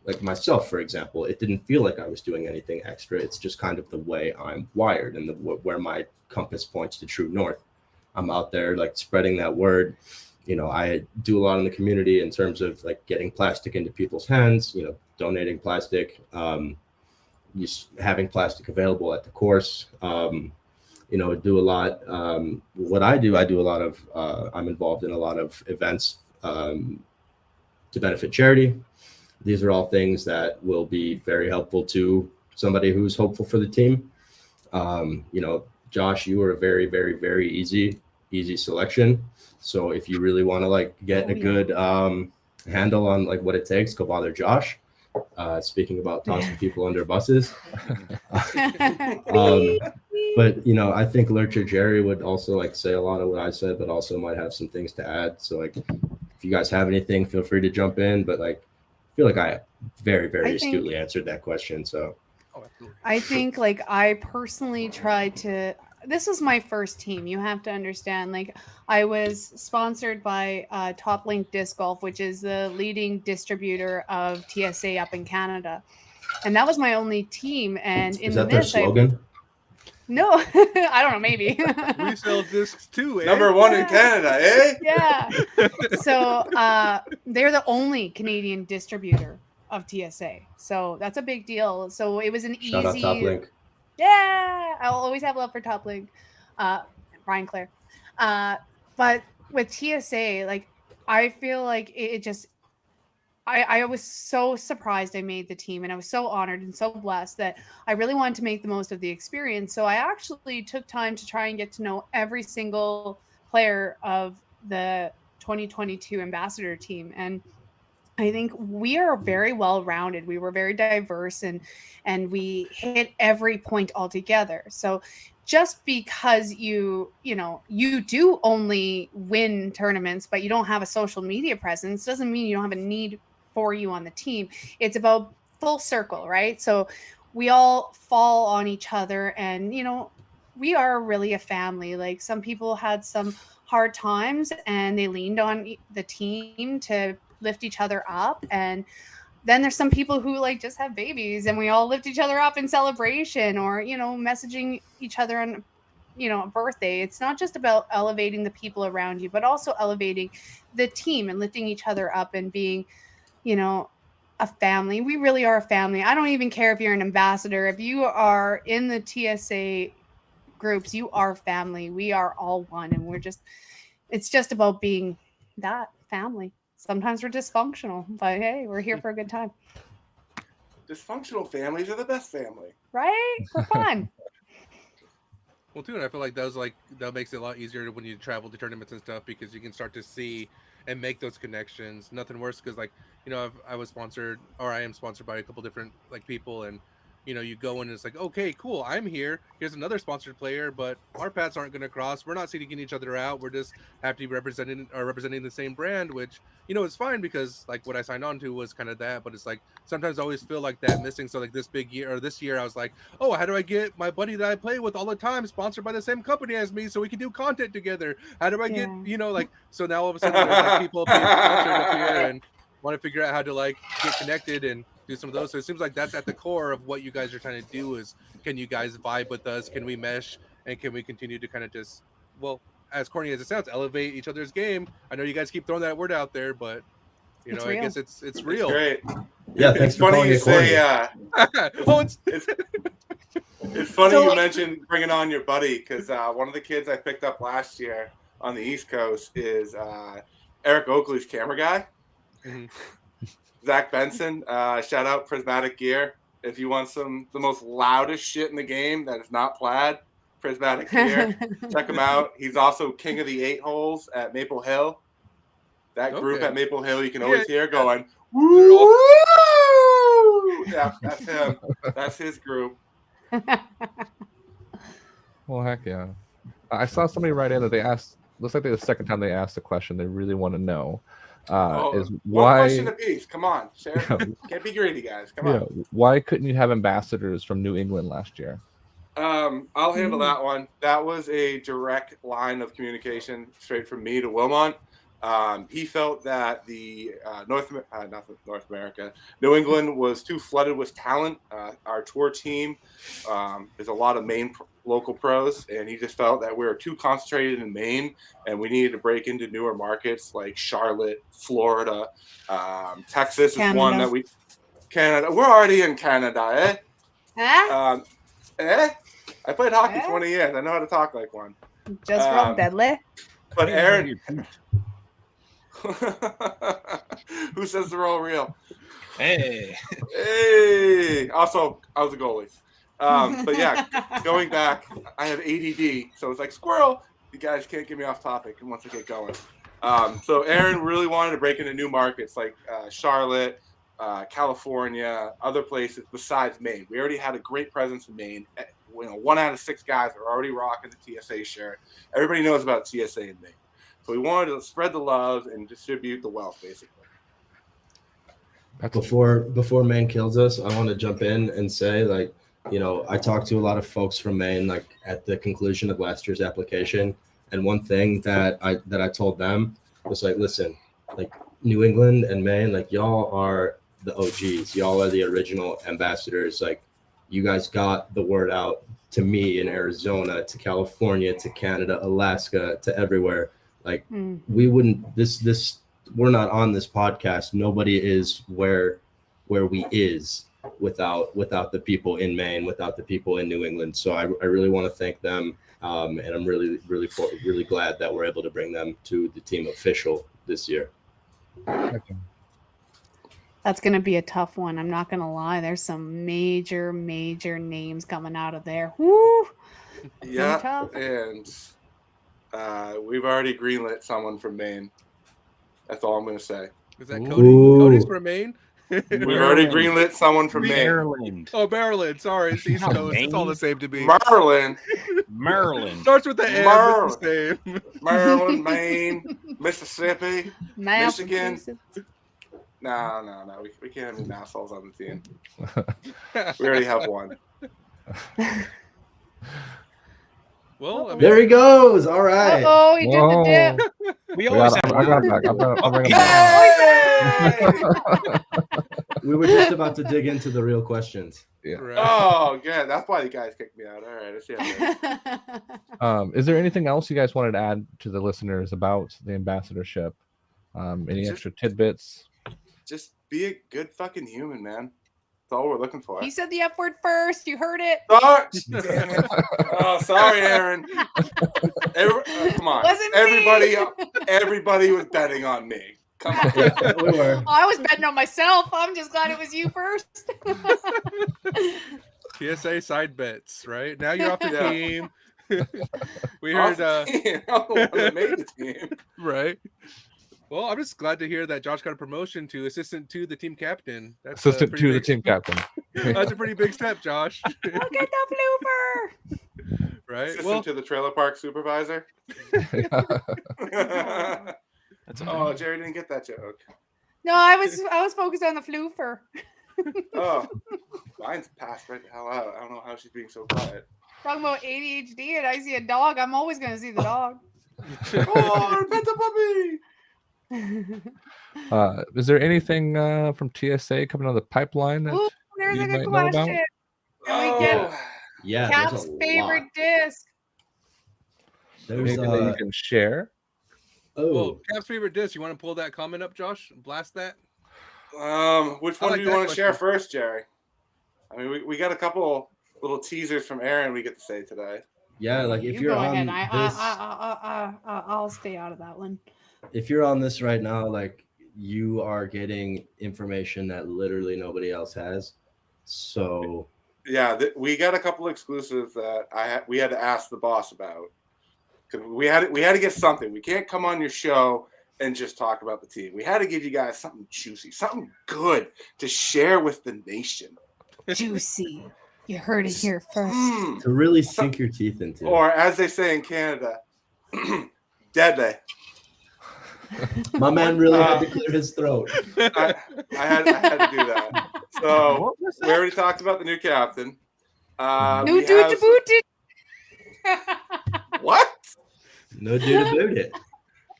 Like myself, for example, it didn't feel like I was doing anything extra. It's just kind of the way I'm wired and where my compass points to true north. I'm out there like spreading that word. You know, I do a lot in the community in terms of like getting plastic into people's hands, you know, donating plastic, just having plastic available at the course. You know, do a lot. What I do a lot of, I'm involved in a lot of events to benefit charity. These are all things that will be very helpful to somebody who's hopeful for the team. You know, Josh, you were a very, very, very easy selection. So if you really want to like get a good handle on like what it takes, go bother Josh. Speaking about tossing people under buses. But you know, I think Lurcher Jerry would also like say a lot of what I said, but also might have some things to add. So like, if you guys have anything, feel free to jump in. But like, feel like I very, very I think- astutely answered that question. So Oh, absolutely. I think like I personally tried to this was my first team. You have to understand like I was sponsored by Top Link Disc Golf, which is the leading distributor of TSA up in Canada. And that was my only team and in is the that their midst slogan? no, I don't know, maybe. We sell discs too, eh? Number one in Yeah. Canada, eh? Yeah. So they're the only Canadian distributor of TSA. So that's a big deal. So it was an Shout out easy Top Link. Yeah, I'll always have love for Top Link, Brian Clare. But with TSA, like I feel like it just, I was so surprised I made the team, and I was so honored and so blessed that I really wanted to make the most of the experience. So I actually took time to try and get to know every single player of the 2022 ambassador team, and I think we are very well rounded. We were very diverse and we hit every point altogether. So just because you do only win tournaments, but you don't have a social media presence doesn't mean you don't have a need for you on the team. It's about full circle, right? So we all fall on each other and we are really a family. Like some people had some hard times and they leaned on the team to lift each other up, and then there's some people who like just have babies and we all lift each other up in celebration or messaging each other on a birthday. It's not just about elevating the people around you but also elevating the team and lifting each other up and being a family. We really are a family. I don't even care if you're an ambassador. If you are in the TSA groups, you are family. We are all one, and it's just about being that family. Sometimes we're dysfunctional, but hey, we're here for a good time. Dysfunctional families are the best family. Right? For fun. Well, too, and I feel like that makes it a lot easier when you travel to tournaments and stuff because you can start to see and make those connections. Nothing worse because I was sponsored, or I am sponsored by a couple different people, and you go in and it's like, okay, cool, I'm here. Here's another sponsored player, but our paths aren't going to cross. We're not seeking each other out. We're just have to be representing the same brand, which it's fine because like what I signed on to was kind of that. But it's like sometimes I always feel like that missing. So like this year, I was like, oh, how do I get my buddy that I play with all the time sponsored by the same company as me so we can do content together? How do I get so now all of a sudden there's like people being sponsored up here and want to figure out how to like get connected and do some of those. So it seems like that's at the core of what you guys are trying to do is, can you guys vibe with us? Can we mesh? And can we continue to kind of just, well, as corny as it sounds, elevate each other's game? I know you guys keep throwing that word out there, but It's I real. guess it's real. Great. Yeah, thanks It's for funny calling you it corny. say. Oh, it's It's funny So- you mentioned bringing on your buddy because one of the kids I picked up last year on the East Coast is Eric Oakley's camera guy. Mhm. Zach Benson, shout out Prismatic Gear. If you want the most loudest shit in the game that is not plaid, Prismatic Gear, check him out. He's also king of the 8 holes at Maple Hill. That group Okay. at Maple Hill, you can always hear going, They're all- woo! Yeah, that's him. That's his group. Well, heck yeah. I saw somebody write in that they asked. Looks like the second time they asked a question they really want to know is One why. question apiece. Come on, share. Can't be greedy, guys. Come Yeah, on. why couldn't you have ambassadors from New England last year? I'll handle that one. That was a direct line of communication straight from me to Wilmont. He felt that the North America, New England was too flooded with talent. Our tour team, there's a lot of Maine local pros, and he just felt that we were too concentrated in Maine, and we needed to break into newer markets like Charlotte, Florida, Texas is one that Canada. We're already in Canada, eh? Huh? I played hockey Eh? 20 years. I know how to talk like one. Just real deadly. But Aaron, who says they're all real? Hey, Hey. Also, I was a goalie. But yeah, going back, I have ADD, so it's like squirrel. You guys can't get me off topic once I get going. So Aaron really wanted to break into new markets like Charlotte, California, other places besides Maine. We already had a great presence in Maine. 1 out of 6 guys are already rocking the TSA shirt. Everybody knows about TSA in Maine. So we wanted to spread the love and distribute the wealth, basically. Before Maine kills us, I want to jump in and say, like, I talked to a lot of folks from Maine, like at the conclusion of last year's application, and one thing that I told them was like, listen, like New England and Maine, like y'all are the OGs, y'all are the original ambassadors. Like, you guys got the word out to me in Arizona, to California, to Canada, Alaska, to everywhere. Like, we wouldn't this we're not on this podcast. Nobody is where we is without the people in Maine, without the people in New England. So I really want to thank them, and I'm really glad that we're able to bring them to the team official this year. That's going to be a tough one. I'm not going to lie. There's some major names coming out of there. Woo! Yeah, tough. and we've already greenlit someone from Maine. That's all I'm going to say. Is that Ooh. Cody? Cody's from Maine? We've already greenlit someone from Maine. Maryland. Oh, Maryland. Sorry, it's East Not Coast. It's all the same to me. Maryland, Starts with the M. It's the same. Maryland, Maine, Mississippi, Michigan. No. We can't have any assholes on the team. We already have one. Well, I mean, There he goes. All right. Oh, he did the dip. We always have I got it back. I'll bring it back. We were just about to dig into the real questions. Yeah. right. Oh, good. That's why you guys kicked me out. All right. Let's see how it is. Is there anything else you guys wanted to add to the listeners about the ambassadorship? Any Just- extra tidbits? Just be a good fucking human, man. That's all we're looking for. He said the F word first. You heard it. Oh, damn it. Oh, sorry, Aaron. Come on. Wasn't me. Everybody was betting on me. Come on. Yeah, we were. I was betting on myself. I'm just glad it was you first. PSA side bets, right? Now you're off the Yeah. team. We heard, I'm the one that made the team. right? Well, I'm just glad to hear that Josh got a promotion to assistant to the team captain. That's Assistant pretty to the big- team captain. That's a pretty big step, Josh. Look at the blooper. Right? Assistant Well, to the trailer park supervisor. That's Oh, Jerry didn't get that joke. No, I was focused on the floofer. Oh, mine's passed right the hell out. I don't know how she's being so quiet. Talking about ADHD, and I see a dog. I'm always gonna see the dog. Oh, pet the puppy. Is there anything from TSA coming on the pipeline that Ooh, there's you a might good know about? question. Can we get Yeah. Cap's there's a favorite lot. disc? There's Anything that you can share? well, Cap's favorite disc. You want to pull that comment up, Josh? Blast that. Which I one like do you that want to share question. first, Jerry? I mean, we got a couple little teasers from Aaron we get to say today. Yeah, like if You you're go on ahead. this, I'll stay out of that one. if you're on this right now, like you are getting information that literally nobody else has. So Yeah, we got a couple exclusives that we had to ask the boss about because we had to get something. We can't come on your show and just talk about the team. We had to give you guys something juicy, something good to share with the nation. Juicy. You heard it here first. Mm. to really sink your teeth into. Or as they say in Canada, deadly. My man really had to clear his throat. I had to do that. So we already talked about the new captain. New we dude have- to boot it. What? No dude about it.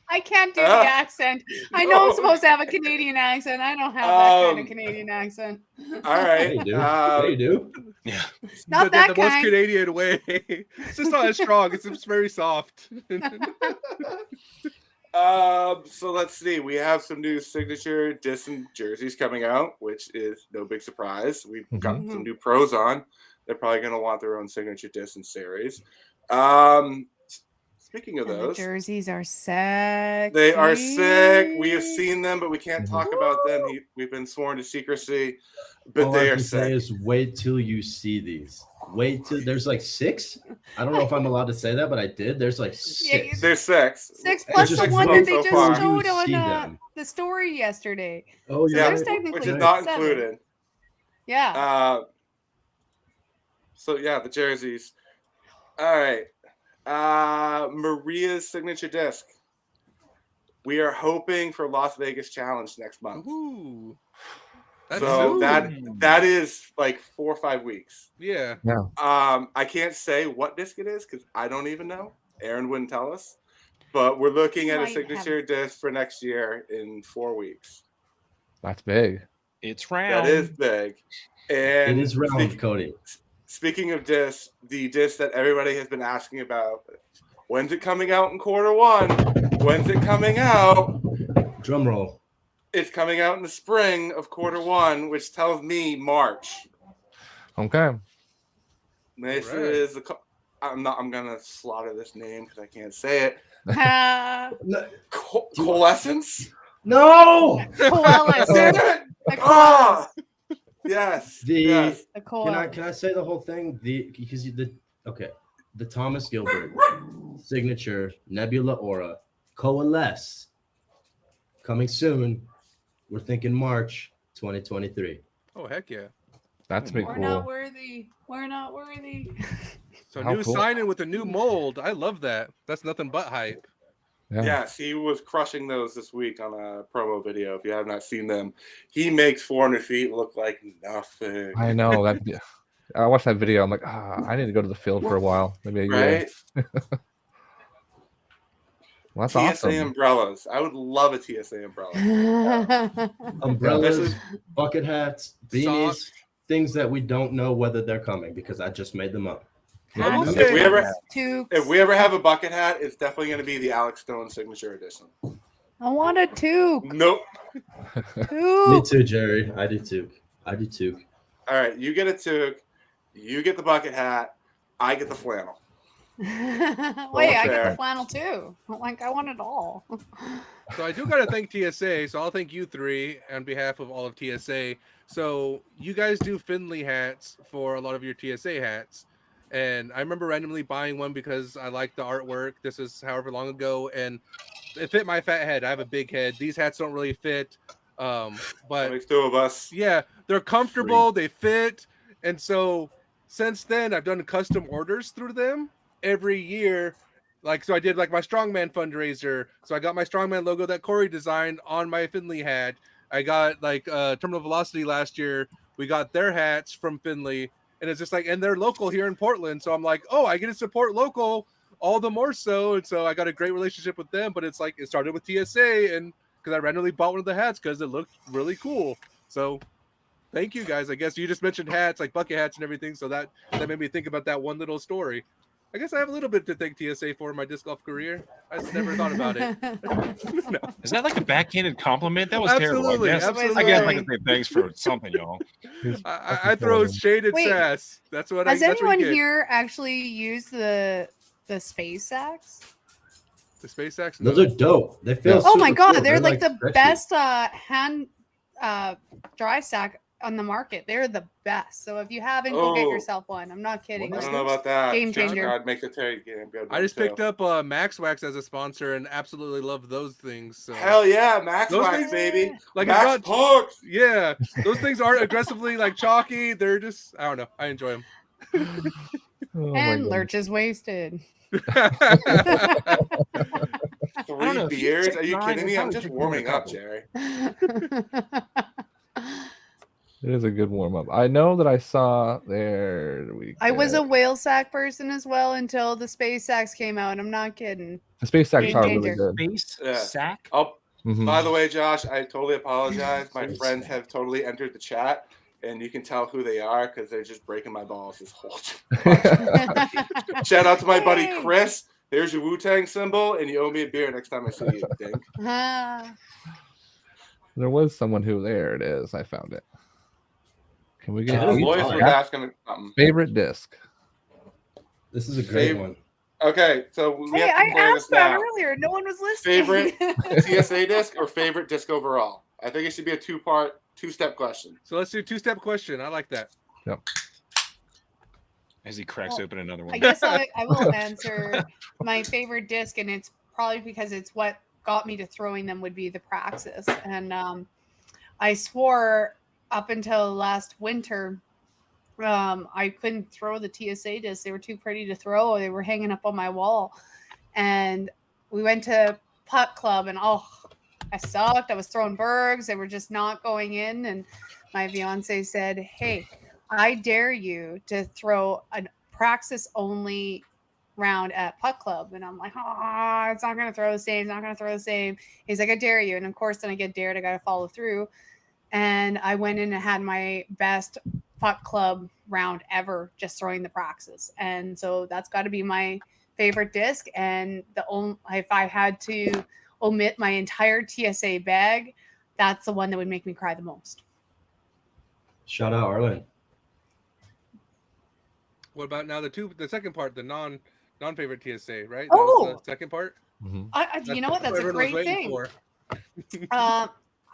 I can't do the accent. I know I'm supposed to have a Canadian accent. I don't have that kind of Canadian accent. All right. Hey, dude. Hey, dude. Yeah. Not that the most kind. Canadian way. It's just not as strong. It's just very soft. So let's see. We have some new signature disc and jerseys coming out, which is no big surprise. We've got some new pros on. They're probably going to want their own signature disc and series. Speaking of And the those, jerseys are sexy. they are sick. We have seen them, but we can't talk about them. We've been sworn to secrecy, but All they I are can say sick. is wait till you see these. Wait till there's like 6. I don't know if I'm allowed to say that, but I did. There's like 6. They're 6. 6 plus just the one six that they so just far. showed You on see them. the story yesterday. Oh So Yeah, there's which technically is not 7. included. Yeah. So yeah, the jerseys. All right. Maria's signature disc. We are hoping for Las Vegas Challenge next month. Ooh. That's So soon. that is like 4 or 5 weeks. Yeah. I can't say what disc it is because I don't even know. Aaron wouldn't tell us. But we're looking at a Might signature disc for next year in 4 weeks. That's big. It's round. That is big. And It is round, Cody. Speaking of disc, the disc that everybody has been asking about, when's it coming out in Q1? When's it coming out? Drum roll. It's coming out in the spring of Q1, which tells me March. Okay. This Right. is I'm gonna slaughter this name because I can't say it. No. Coalescence? No! Coalesce. Damn it! The Ah! Yes. yes. The Can I say the whole thing? The Thomas Gilbert signature Nebula Aura Coalesce coming soon. We're thinking March 2023. Oh heck yeah. That's pretty We're cool. not worthy. We're not worthy. So How new cool. signing with a new mold. I love that. That's nothing but hype. Yeah. Yes, he was crushing those this week on a promo video. If you have not seen them, he makes 400 feet look like nothing. I know that. I watched that video. I'm like, I need to go to the field for a while. Maybe a year. Right? Well, that's TSA awesome. umbrellas. I would love a TSA umbrella. Umbrellas, bucket hats, beanies, Socks. things that we don't know whether they're coming because I just made them up. I will Hats, say- If we ever have a bucket hat, it's definitely going to be the Alex Stone signature edition. I want a toque. Nope. Me Toque. too, Jerry. I do too. All right, you get a toque, you get the bucket hat, I get the flannel. Wait, I get fair. the flannel too. Like I want it all. So I do got to thank TSA. So I'll thank you three on behalf of all of TSA. So you guys do Finley hats for a lot of your TSA hats. And I remember randomly buying one because I like the artwork. This is however long ago. And it fit my fat head. I have a big head. These hats don't really fit. That But makes 2 of us. yeah, they're comfortable. They fit. And so since then, I've done custom orders through them every year. Like, so I did like my Strongman fundraiser. So I got my Strongman logo that Corey designed on my Finley hat. I got like Terminal Velocity last year. We got their hats from Finley. And it's just like, and they're local here in Portland. So I'm like, oh, I get to support local all the more so. And so I got a great relationship with them. But it's like, it started with TSA and because I randomly bought one of the hats because it looked really cool. So thank you guys. I guess you just mentioned hats, like bucket hats and everything. So that made me think about that one little story. I guess I have a little bit to thank TSA for in my disc golf career. I just never thought about it. No. Is that like a backhanded compliment? That was Absolutely, terrible. I absolutely. guess I can say thanks for something, y'all. I throw shaded Wait, sass. That's what Has that's what anyone you get. here actually used the space axe? The SpaceX? Those are dope. They feel. Oh my super god, cool. they're like the stretchy. best hand dry sack on the market. They're the best. So if you haven't, go get Oh. yourself one. I'm not kidding. I don't know about that. Game changer. God, make the Terry game good. I just too. picked up Max Wax as a sponsor and absolutely love those things. So. Hell yeah, Max Those Wax, things- baby. Like Max it's not, Punks. yeah, those things aren't aggressively like chalky. They're just I don't know. I enjoy them. Oh my And God. Lurch is wasted. I don't know, 3 if you beers? take Are you 9, kidding me? I'd I'm probably just drink warming a up, couple. Jerry. It is a good warm up. I know that I saw there. I was a whale sack person as well until the space sacks came out. I'm not kidding. The space sacks Game are really changer. good. Face Yeah. sack. Oh, Mhm. by the way, Josh, I totally apologize. My Yes. friends have totally entered the chat, and you can tell who they are because they're just breaking my balls this whole time. Shout out to my buddy Hey. Chris. Here's your Wu-Tang symbol, and you owe me a beer next time I see you, Dink. Ah. There was someone who. There it is. I found it. Can we get Oh, each Lois was yeah. asking something. favorite disc? This is a great Fav- one. Okay, so we Hey, have to I clear this asked that now. earlier. No one was listening. Favorite TSA disc or favorite disc overall? I think it should be a two-step question. So let's do two-step question. I like that. As he cracks open another one. I guess I will answer my favorite disc, and it's probably because it's what got me to throwing them would be the Praxis. And I swore up until last winter I couldn't throw the TSA discs. They were too pretty to throw. They were hanging up on my wall. And we went to putt club, and I sucked. I was throwing bergs. They were just not going in. And my fiance said, "Hey, I dare you to throw a Praxis only round at Puck Club." And I'm like, "Oh, it's not going to throw the same. It's not going to throw the same." He's like, "I dare you." And of course, then I get dared. I got to follow through. And I went in and had my best Puck Club round ever, just throwing the Praxis. And so that's got to be my favorite disc. And if I had to omit my entire TSA bag, that's the one that would make me cry the most. Shout out Arlen. What about now the second part, the non-favorite TSA, right? That Oh! was the second part. Mhm. You know what? That's a everyone was great waiting thing. for.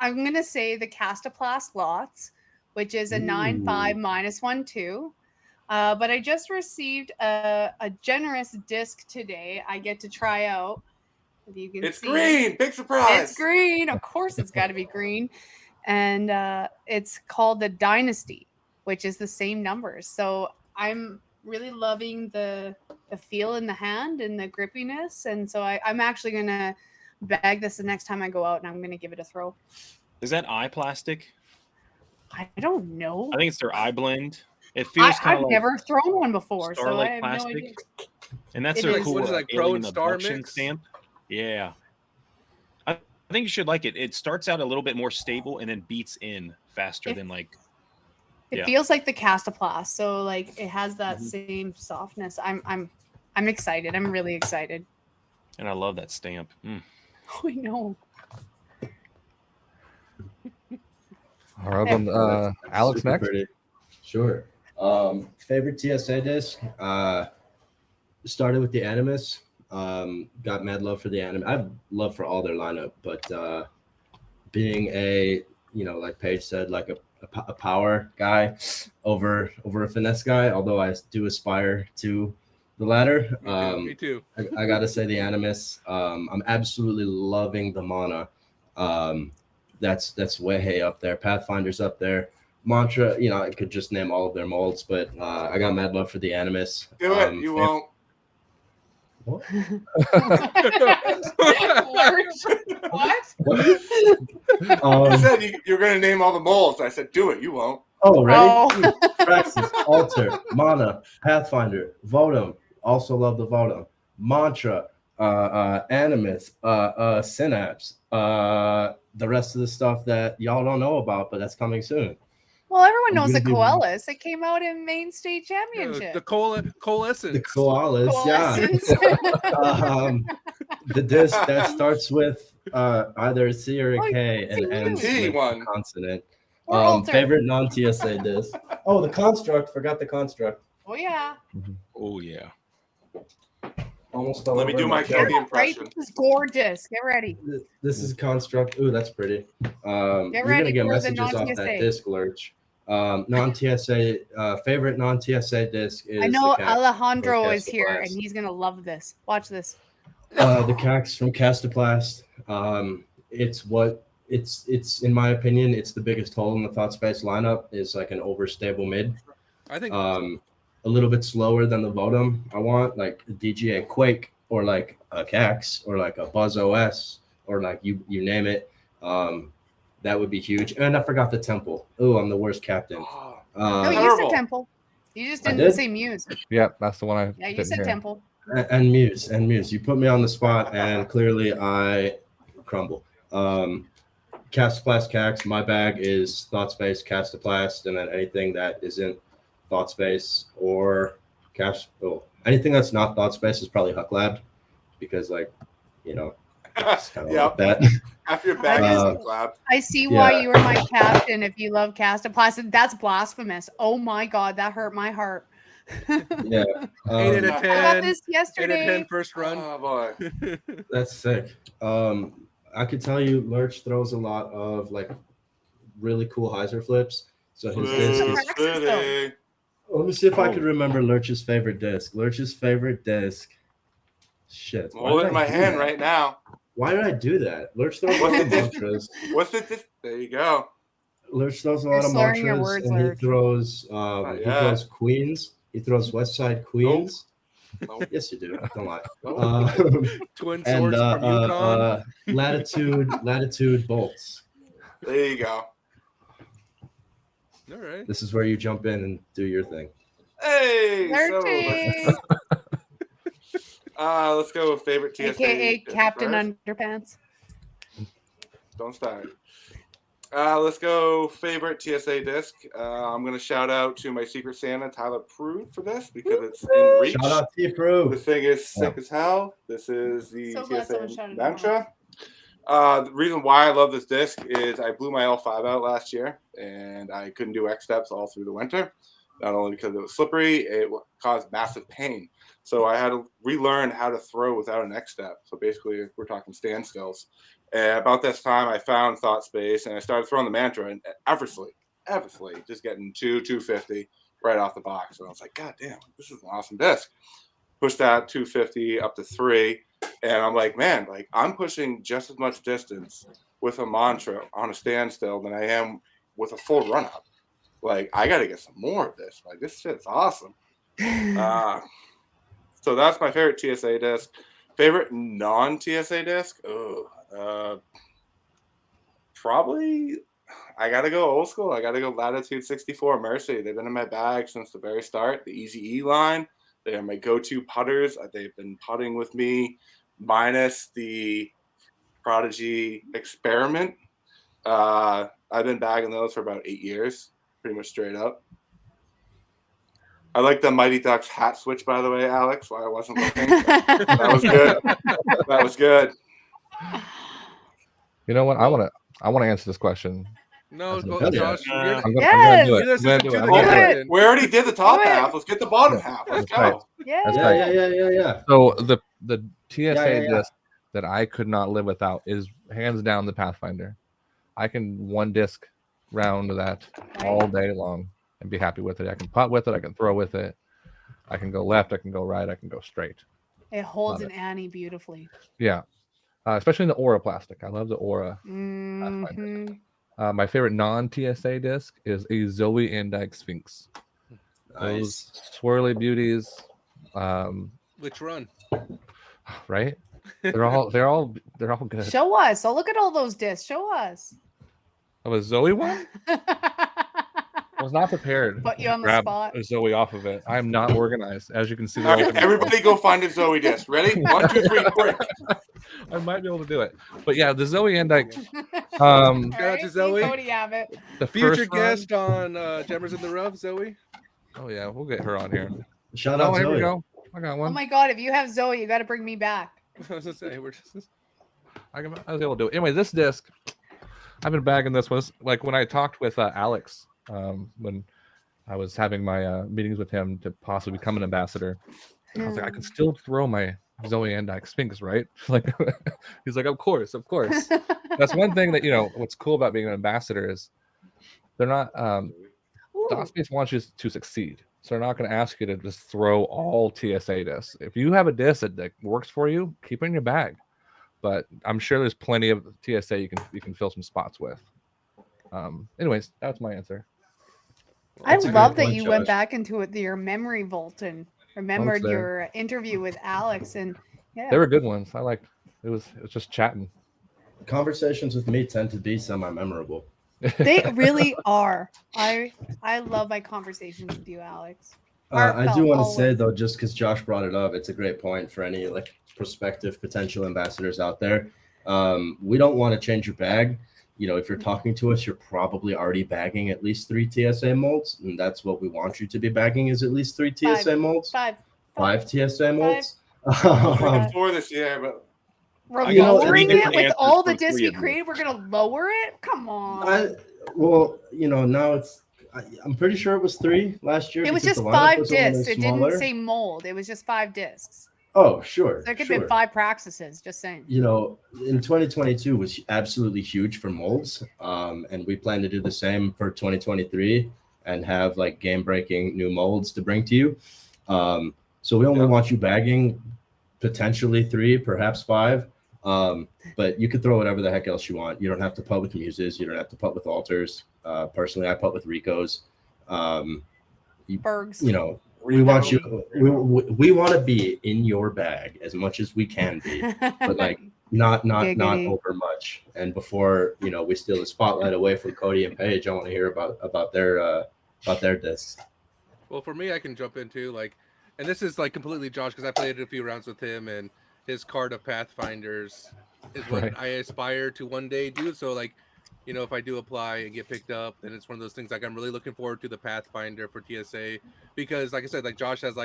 I'm going to say the Castoplast Lots, which is a 9.5 -1/2. But I just received a generous disc today. I get to try out. If you can It's see. green. Big surprise. It's green. Of course, it's got to be green. And it's called the Dynasty, which is the same numbers. So I'm really loving the feel in the hand and the grippiness. And so I'm actually going to bag this the next time I go out, and I'm going to give it a throw. Is that eye plastic? I don't know. I think it's their eye blend. It feels kind I've of like never thrown one before, so I Starlight have plastic. no idea. And that's It their is. cool What is it, like Pro Alien and Star Abduction mix? stamp. Yeah. I think you should like it. It starts out a little bit more stable and then beats in faster It- than like It Yeah. feels like the Castoplast, so like it has that Mhm. same softness. I'm excited. I'm really excited. and I love that stamp. Mm. Oh, I know. All right, then, Alex Super next. pretty. Sure. Favorite TSA disc? Started with the Animus. Got mad love for the Animus. I have love for all their lineup, but being a, like Paige said, like a power guy over a finesse guy, although I do aspire to the latter. Me too. I gotta say the Animus. I'm absolutely loving the Mana. That's way up there. Pathfinder's up there. Mantra, I could just name all of their molds, but I got mad love for the Animus. Do it. You won't. What? What? I said you're going to name all the molds. I said, do it. You won't. Oh, ready? Oh. Praxis, Alter, Mana, Pathfinder, Votum. Also love the Votum. Mantra, Animus, Synapse. The rest of the stuff that y'all don't know about, but that's coming soon. Well, everyone knows the Gonna be- Koalas. It came out in Main State The Championship. coalescence. The Koalas, yeah. Coalescence. The disc that starts with either a C or a Oh, K and ends T with one. a consonant. Or Alter. Favorite non-TSA disc. Oh, the Construct. Forgot the Construct. Oh yeah. Oh yeah. Almost fell Let me over do my chair. candy Right? impression. This is gorgeous. Get ready. This is Construct. Ooh, that's pretty. You're ready gonna get for the messages off non-TSA. that disc, Lurch. Non-TSA favorite non-TSA disc is I know the Cax Alejandro from is here, and Castoplast. he's gonna love this. Watch this. The Cax from Castoplast. It's in my opinion, it's the biggest hole in the Thought Space lineup. Is like an overstable mid. I think A little bit slower than the Votum. I want like a DGA Quake or like a Cax or like a Buzz OS or like you name it. That would be huge. And I forgot the Temple. Oh, I'm the worst captain. Oh, No, you Terrible. said Temple. You just I didn't did? say Muse. Yep, that's the one I Yeah, you didn't said hear. Temple. And Muse. You put me on the spot, and clearly I crumble. Castoplast Cax. My bag is Thought Space, Castoplast, and then anything that isn't Thought Space or anything that's not Thought Space is probably Huck Lab, because it's kind of Yep. like that. After your bag Uh, is lab. I see why Yeah. you were my captain if you love Castoplast. That's blasphemous. Oh my god, that hurt my heart. Yeah. 8 out of I got 10. this 8 out of 10 yesterday. first run. Oh boy. That's sick. I could tell you Lurch throws a lot of like really cool hyzer flips. So his disc is. Praxis, though. City. Let me see if I could remember Lurch's favorite disc. Lurch's favorite disc. Shit. I'm holding it in my hand right now. Why did I do that? Lurch throws a lot of mantras. What's it? There you go. Lurch throws a You're lot of slurring your mantras, words, and he Lurch. throws yeah. he throws Queens. He throws West Side Queens. Nope. Yes, you do. Don't lie. Nope. Twin And swords from Yukon. latitude bolts. There you go. All right. This is where you jump in and do your thing. Hey, Flirty, let's go with favorite TSA. aka disc Captain first. Underpants. Don't start. Let's go favorite TSA disc. I'm gonna shout out to my Secret Santa Tyler Prude for this because it's in reach. Shout out to you, bro. The thing is sick as hell. This is the So glad someone TSA shouted it Mantra. The reason why I love this disc is I blew my L5 out last year and I couldn't do X steps all through the winter. Not only because it was slippery, it caused massive pain. So I had to relearn how to throw without an X step. So basically, we're talking standstills. And about this time, I found Thought Space and I started throwing the Mantra and effortlessly, just getting 250 right off the box. And I was like, God damn, this is an awesome disc. Push that 250 up to 3. And I'm like, man, like I'm pushing just as much distance with a Mantra on a standstill than I am with a full run up. Like, I got to get some more of this. Like, this shit's awesome. So that's my favorite TSA disc. Favorite non-TSA disc? Probably, I got to go old school. I got to go Latitude 64 Mercy. They've been in my bag since the very start. The Easy E line. They are my go-to putters. They've been putting with me, minus the Prodigy Experiment. I've been bagging those for about 8 years, pretty much straight up. I like the Mighty Ducks hat switch, by the way, Alex, while I wasn't looking. That was good. That was good. You know what? I want to answer this question. No, That's go, okay. Josh. Yeah. I'm gonna Yes. do it. This I'm gonna isn't do to it. the I'm gonna do it. captain. We already did the top Do it. half. Let's get the bottom Yeah. half. Let's That's right. go. Yeah. That's right. Yeah. So the TSA Yeah. disc that I could not live without is hands down the Pathfinder. I can one disc round that all day long and be happy with it. I can putt with it. I can throw with it. I can go left. I can go right. I can go straight. It holds Love an Annie beautifully. Yeah, especially in the Aura plastic. I love the Aura. Mhm. My favorite non-TSA disc is a Zoe Andyke Sphinx. Nice. Those swirly beauties, Which run? right? They're all good. Show us. Oh, look at all those discs. Show us. Oh, a Zoe one? I was not prepared. Put you to on the grab spot. a Zoe off of it. I'm not organized, as you can see. they're all Okay, different everybody go find a Zoe disc. Ready? 1, 2, 3, break. I might be able to do it, but yeah, the Zoe Andyke. All Shout out to right, Zoe. Cody have it. The Future first run- guest on Jammers in the Rough, Zoe. Oh yeah, we'll get her on here. Shout Oh, out here we Zoe. go. I got Oh one. my God! If you have Zoe, you got to bring me back. I was gonna say we're just. I was able to do it. Anyway, this disc, I've been bagging this one. Like when I talked with Alex, when I was having my meetings with him to possibly become an ambassador, I was like, I can still throw my Zoe Andyke Sphinx, right? Like, he's like, of course. That's one thing that what's cool about being an ambassador is they're not. Thought Space wants you to succeed, so they're not going to ask you to just throw all TSA discs. If you have a disc that works for you, keep it in your bag. But I'm sure there's plenty of TSA you can fill some spots with. Anyways, that's my answer. I That's a love great that point, you went Josh. back into your memory vault and remembered there. your interview with Alex, and yeah, They were good ones. I liked. It was just chatting. Conversations with me tend to be semi-memorable. they really are. I love my conversations with you, Alex. I do Heartfelt want to say always. though, just because Josh brought it up, it's a great point for any like prospective potential ambassadors out there. We don't want to change your bag. If you're talking to us, you're probably already bagging at least 3 TSA molds, and that's what we want you to be bagging is at least 3 TSA Five. molds, Five. 5 TSA molds. Five. 4 this year, but We're You know, lowering it's it different with answers all the from discs three we of them. created. We're gonna lower it. Come on. Now I'm pretty sure it was 3 last year. It was because just the lineup 5 was a little discs. It smaller. didn't say mold. It was just 5 discs. Oh, sure. There could sure. have been 5 practices. Just saying. In 2022 was absolutely huge for molds, and we plan to do the same for 2023 and have like game-breaking new molds to bring to you. So we only want you bagging potentially 3, perhaps 5, but you could throw whatever the heck else you want. You don't have to putt with muses. You don't have to putt with altars. Personally, I putt with Ricos. Bergs. We want you. We want to be in your bag as much as we can be. But like not Giggity. over much. And before we steal the spotlight away from Cody and Paige, I want to hear about their discs. Well, for me, I can jump into and this is like completely Josh because I played a few rounds with him, and his card of Pathfinders is what Right. I aspire to one day do. So if I do apply and get picked up, then it's one of those things I'm really looking forward to the Pathfinder for TSA because, like I said, Josh has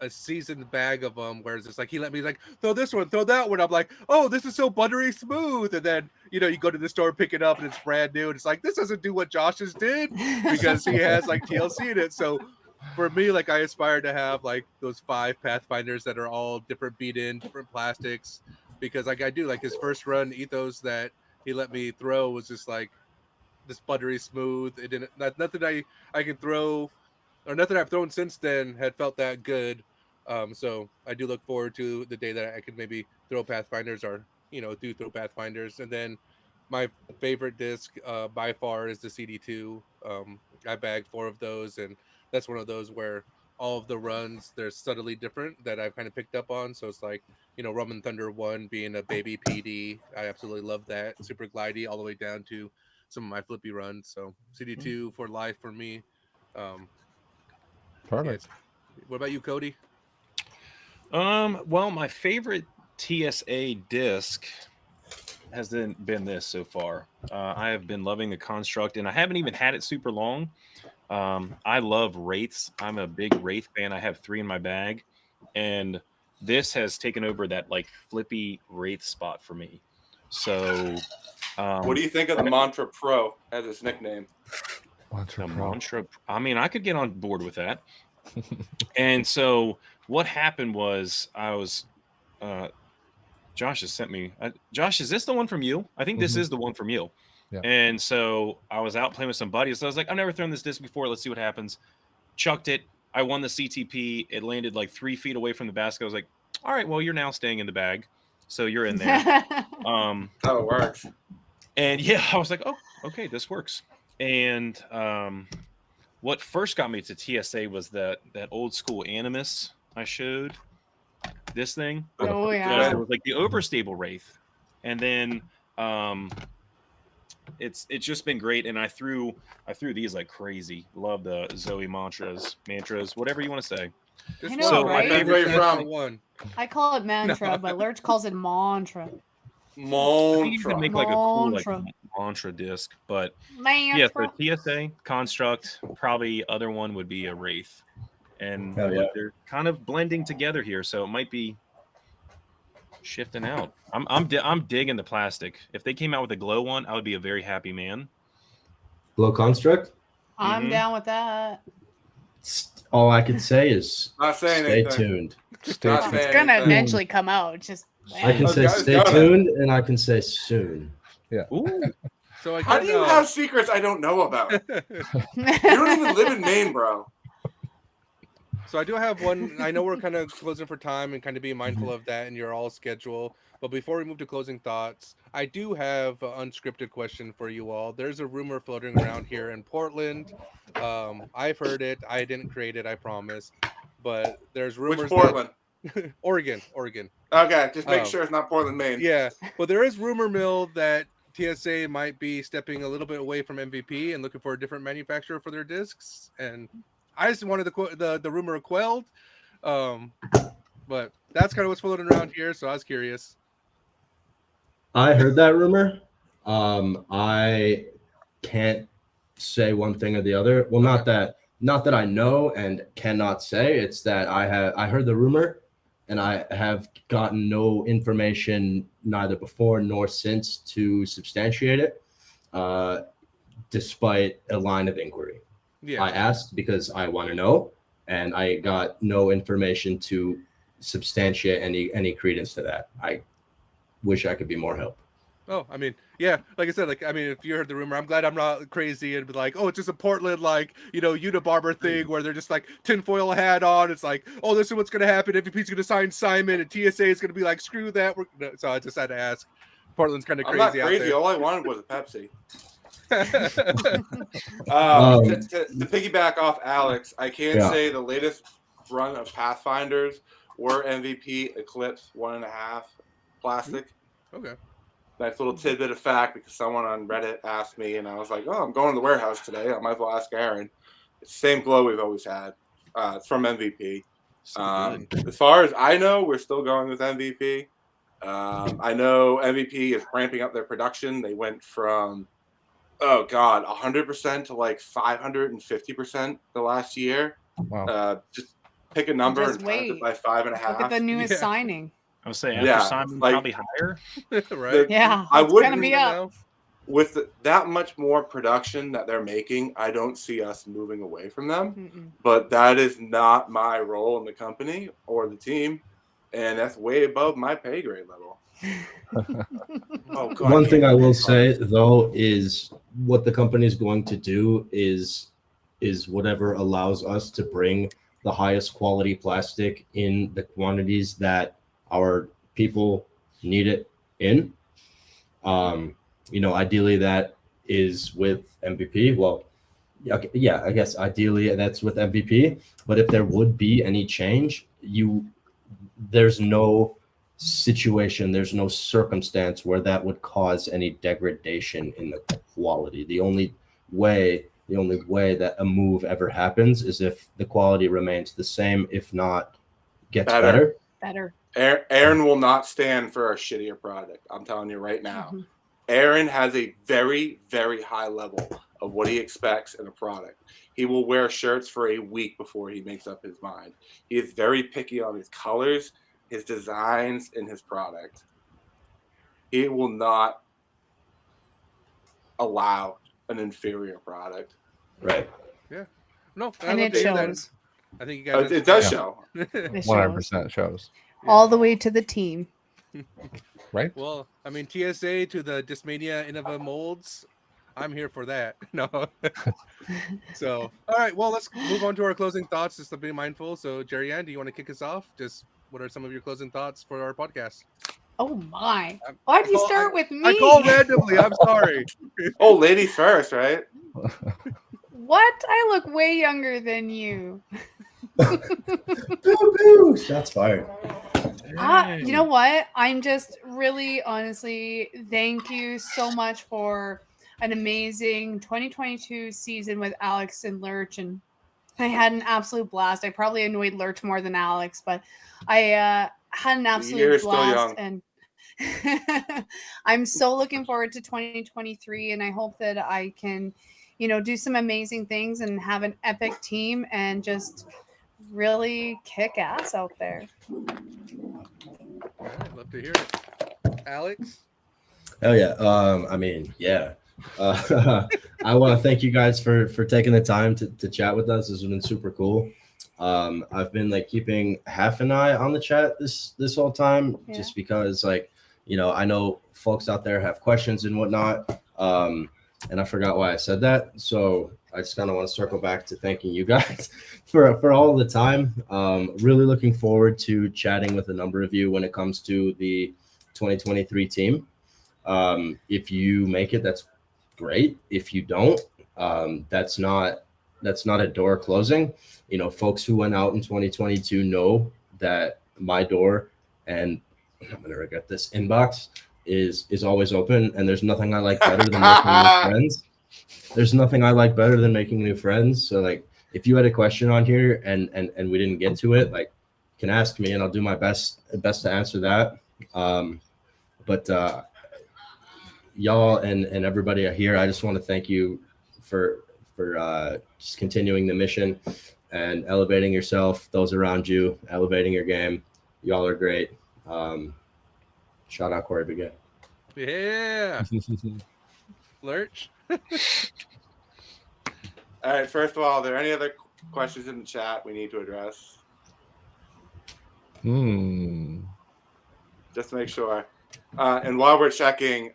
a seasoned bag of them, whereas it's he let me throw this one, throw that one. I'm like, oh, this is so buttery smooth, and then you go to the store, pick it up, and it's brand new, and it's this doesn't do what Josh's did because he has TLC in it. So for me, I aspire to have those 5 Pathfinders that are all different beat in, different plastics, because I do his first run ethos that he let me throw was just this buttery smooth. It didn't nothing I can throw, or nothing I've thrown since then had felt that good. So I do look forward to the day that I could maybe throw Pathfinders or do throw Pathfinders. And then my favorite disc by far is the CD2. I bagged 4 of those, and that's one of those where all of the runs they're subtly different that I've kind of picked up on. So it's Rum and Thunder 1 being a baby PD. I absolutely love that. Super glidey all the way down to some of my flippy runs. So CD2 for life for me. Perfect. What about you, Cody? Well, my favorite TSA disc has been this so far. I have been loving the construct, and I haven't even had it super long. I love wraiths. I'm a big wraith fan. I have 3 in my bag, and this has taken over that flippy wraith spot for me. So, What do you think of the Mantra Pro as its nickname? Mantra. I mean, I could get on board with that. And so what happened was Josh has sent me. Josh, is this the one from you? I think this is the one from you. Yeah. And so I was out playing with some buddies. So I was like, I've never thrown this disc before. Let's see what happens. Chucked it. I won the CTP. It landed 3 feet away from the basket. I was like, all right, well, you're now staying in the bag. So you're in there. Oh, it works. And yeah, I was like, oh, okay, this works. And what first got me to TSA was that old school Animus I showed. This thing. Oh yeah. It was the overstable wraith, and then it's just been great. And I threw these like crazy. Love the Zoe mantras, whatever you want to say. I know, So my right? favorite Where you from? One. I call it mantra, but Lurch calls it mantra. I think you could Mantra. make a cool Mantra. mantra disc, but Mantra. yeah, so TSA construct, probably other one would be a wraith, and Hell yeah. they're kind of blending together here, so it might be shifting out. I'm digging the plastic. If they came out with a glow one, I would be a very happy man. Glow construct. I'm down with that. All I could say is Not saying stay anything. tuned. Stay Not tuned. It's saying gonna anything. eventually come out. It's just I can say Guys, stay got it. tuned, and I can say soon. Ooh, So I How do you have secrets I don't know about? You don't even live in Maine, bro. So I do have one. I know we're kind of closing for time and kind of being mindful of that and your all schedule. But before we move to closing thoughts, I do have an unscripted question for you all. There's a rumor floating around here in Portland. I've heard it. I didn't create it, I promise. But there's rumors. Which Portland? That... Oregon. Okay, just make Oh. sure it's not Portland, Maine. Yeah. Well, there is rumor mill that TSA might be stepping a little bit away from MVP and looking for a different manufacturer for their discs. And I just wanted the rumor quelled. But that's kind of what's floating around here. So I was curious. I heard that rumor. I can't say one thing or the other. Well, not that I know and cannot say. It's that I heard the rumor, and I have gotten no information neither before nor since to substantiate it, despite a line of inquiry. Yeah. I asked because I want to know, and I got no information to substantiate any credence to that. I wish I could be more help. Oh, I mean, yeah, like I said, if you heard the rumor, I'm glad I'm not crazy and be like, oh, it's just a Portland, Unibarber thing where they're just tinfoil hat on. It's oh, this is what's going to happen. MVP's going to sign Simon and TSA is going to be screw that. So I just had to ask. Portland's kind of I'm not crazy out crazy. there. All I wanted was a Pepsi. Um, To piggyback off Alex, I can Yeah. say the latest run of Pathfinders were MVP Eclipse 1.5 plastic. Okay. Nice little tidbit of fact because someone on Reddit asked me, and I was like, "Oh, I'm going to the warehouse today. I might as well ask Aaron." It's the same glow we've always had. It's from MVP. So good. As far as I know, we're still going with MVP. I know MVP is ramping up their production. They went from 100% to like 550% the last year. Wow. Just pick a number Just and times it wait. by 5.5. Look at the newest Yeah. signing. I was saying after Yeah, Simon, like- probably higher. Right. Yeah, I it's gonna wouldn't be Now? up. With that much more production that they're making, I don't see us moving away from them. Mm-mm. But that is not my role in the company or the team, and that's way above my pay grade level. Oh, God, One thing I will Oh, say though is what the company is going to do is whatever allows us to bring the highest quality plastic in the quantities that our people need it in. Ideally that is with MVP. Well, yeah, I guess ideally that's with MVP. But if there would be any change, there's no situation, there's no circumstance where that would cause any degradation in the quality. The only way that a move ever happens is if the quality remains the same, if not gets Better. better. Better. Aaron will not stand for a shittier product. I'm telling you right now. Mhm. Aaron has a very, very high level of what he expects in a product. He will wear shirts for a week before he makes up his mind. He is very picky on his colors, his designs, and his product. He will not allow an inferior product. Right. No, I And love it to hear that. shows. I think you guys. It does Yeah. show. It shows. 100% shows. All the way to the team. Right? Well, I mean, TSA to the Discmania Innova molds. I'm here for that. No. So, all right. Well, let's move on to our closing thoughts. Just to be mindful. So, Jerry Ann, do you want to kick us off? Just what are some of your closing thoughts for our podcast? Oh my! Why'd you start with me? I call randomly. I'm sorry. Oh, ladies first, right? What? I look way younger than you. Shots fired. You know what? I'm just really, honestly, thank you so much for an amazing 2022 season with Alex and Lurch, and I had an absolute blast. I probably annoyed Lurch more than Alex, but I had an absolute You're still blast, young. and I'm so looking forward to 2023, and I hope that I can, do some amazing things and have an epic team and just really kick ass out there. All right, love to hear it. Alex? Hell yeah. Yeah. I want to thank you guys for taking the time to chat with us. This has been super cool. I've been keeping half an eye on the chat this whole time, just because I know folks out there have questions and whatnot. And I forgot why I said that. So I just kind of want to circle back to thanking you guys for all the time. Really looking forward to chatting with a number of you when it comes to the 2023 team. If you make it, that's great. If you don't, that's not a door closing. Folks who went out in 2022 know that my door, and I'm gonna regret this, inbox is always open, and there's nothing I like better than making new friends. There's nothing I like better than making new friends. So if you had a question on here and we didn't get to it, you can ask me and I'll do my best to answer that. But y'all and everybody here, I just want to thank you for just continuing the mission and elevating yourself, those around you, elevating your game. Y'all are great. Shout out Corey Biget. Yeah. Lurch? All right. First of all, are there any other questions in the chat we need to address? Just to make sure. And while we're checking,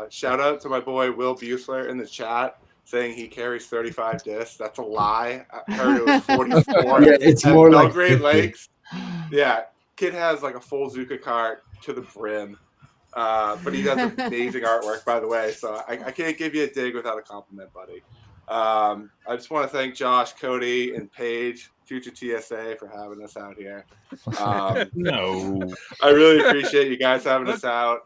shout out to my boy Will Buesler in the chat saying he carries 35 discs. That's a lie. I heard it was 44. Yeah, it's at more like Belgrade 50. Lakes. Yeah, kid has a full Zuka cart to the brim. But he does amazing artwork, by the way. So I can't give you a dig without a compliment, buddy. I just want to thank Josh, Cody, and Paige, future TSA, for having us out here. No. I really appreciate you guys having us out.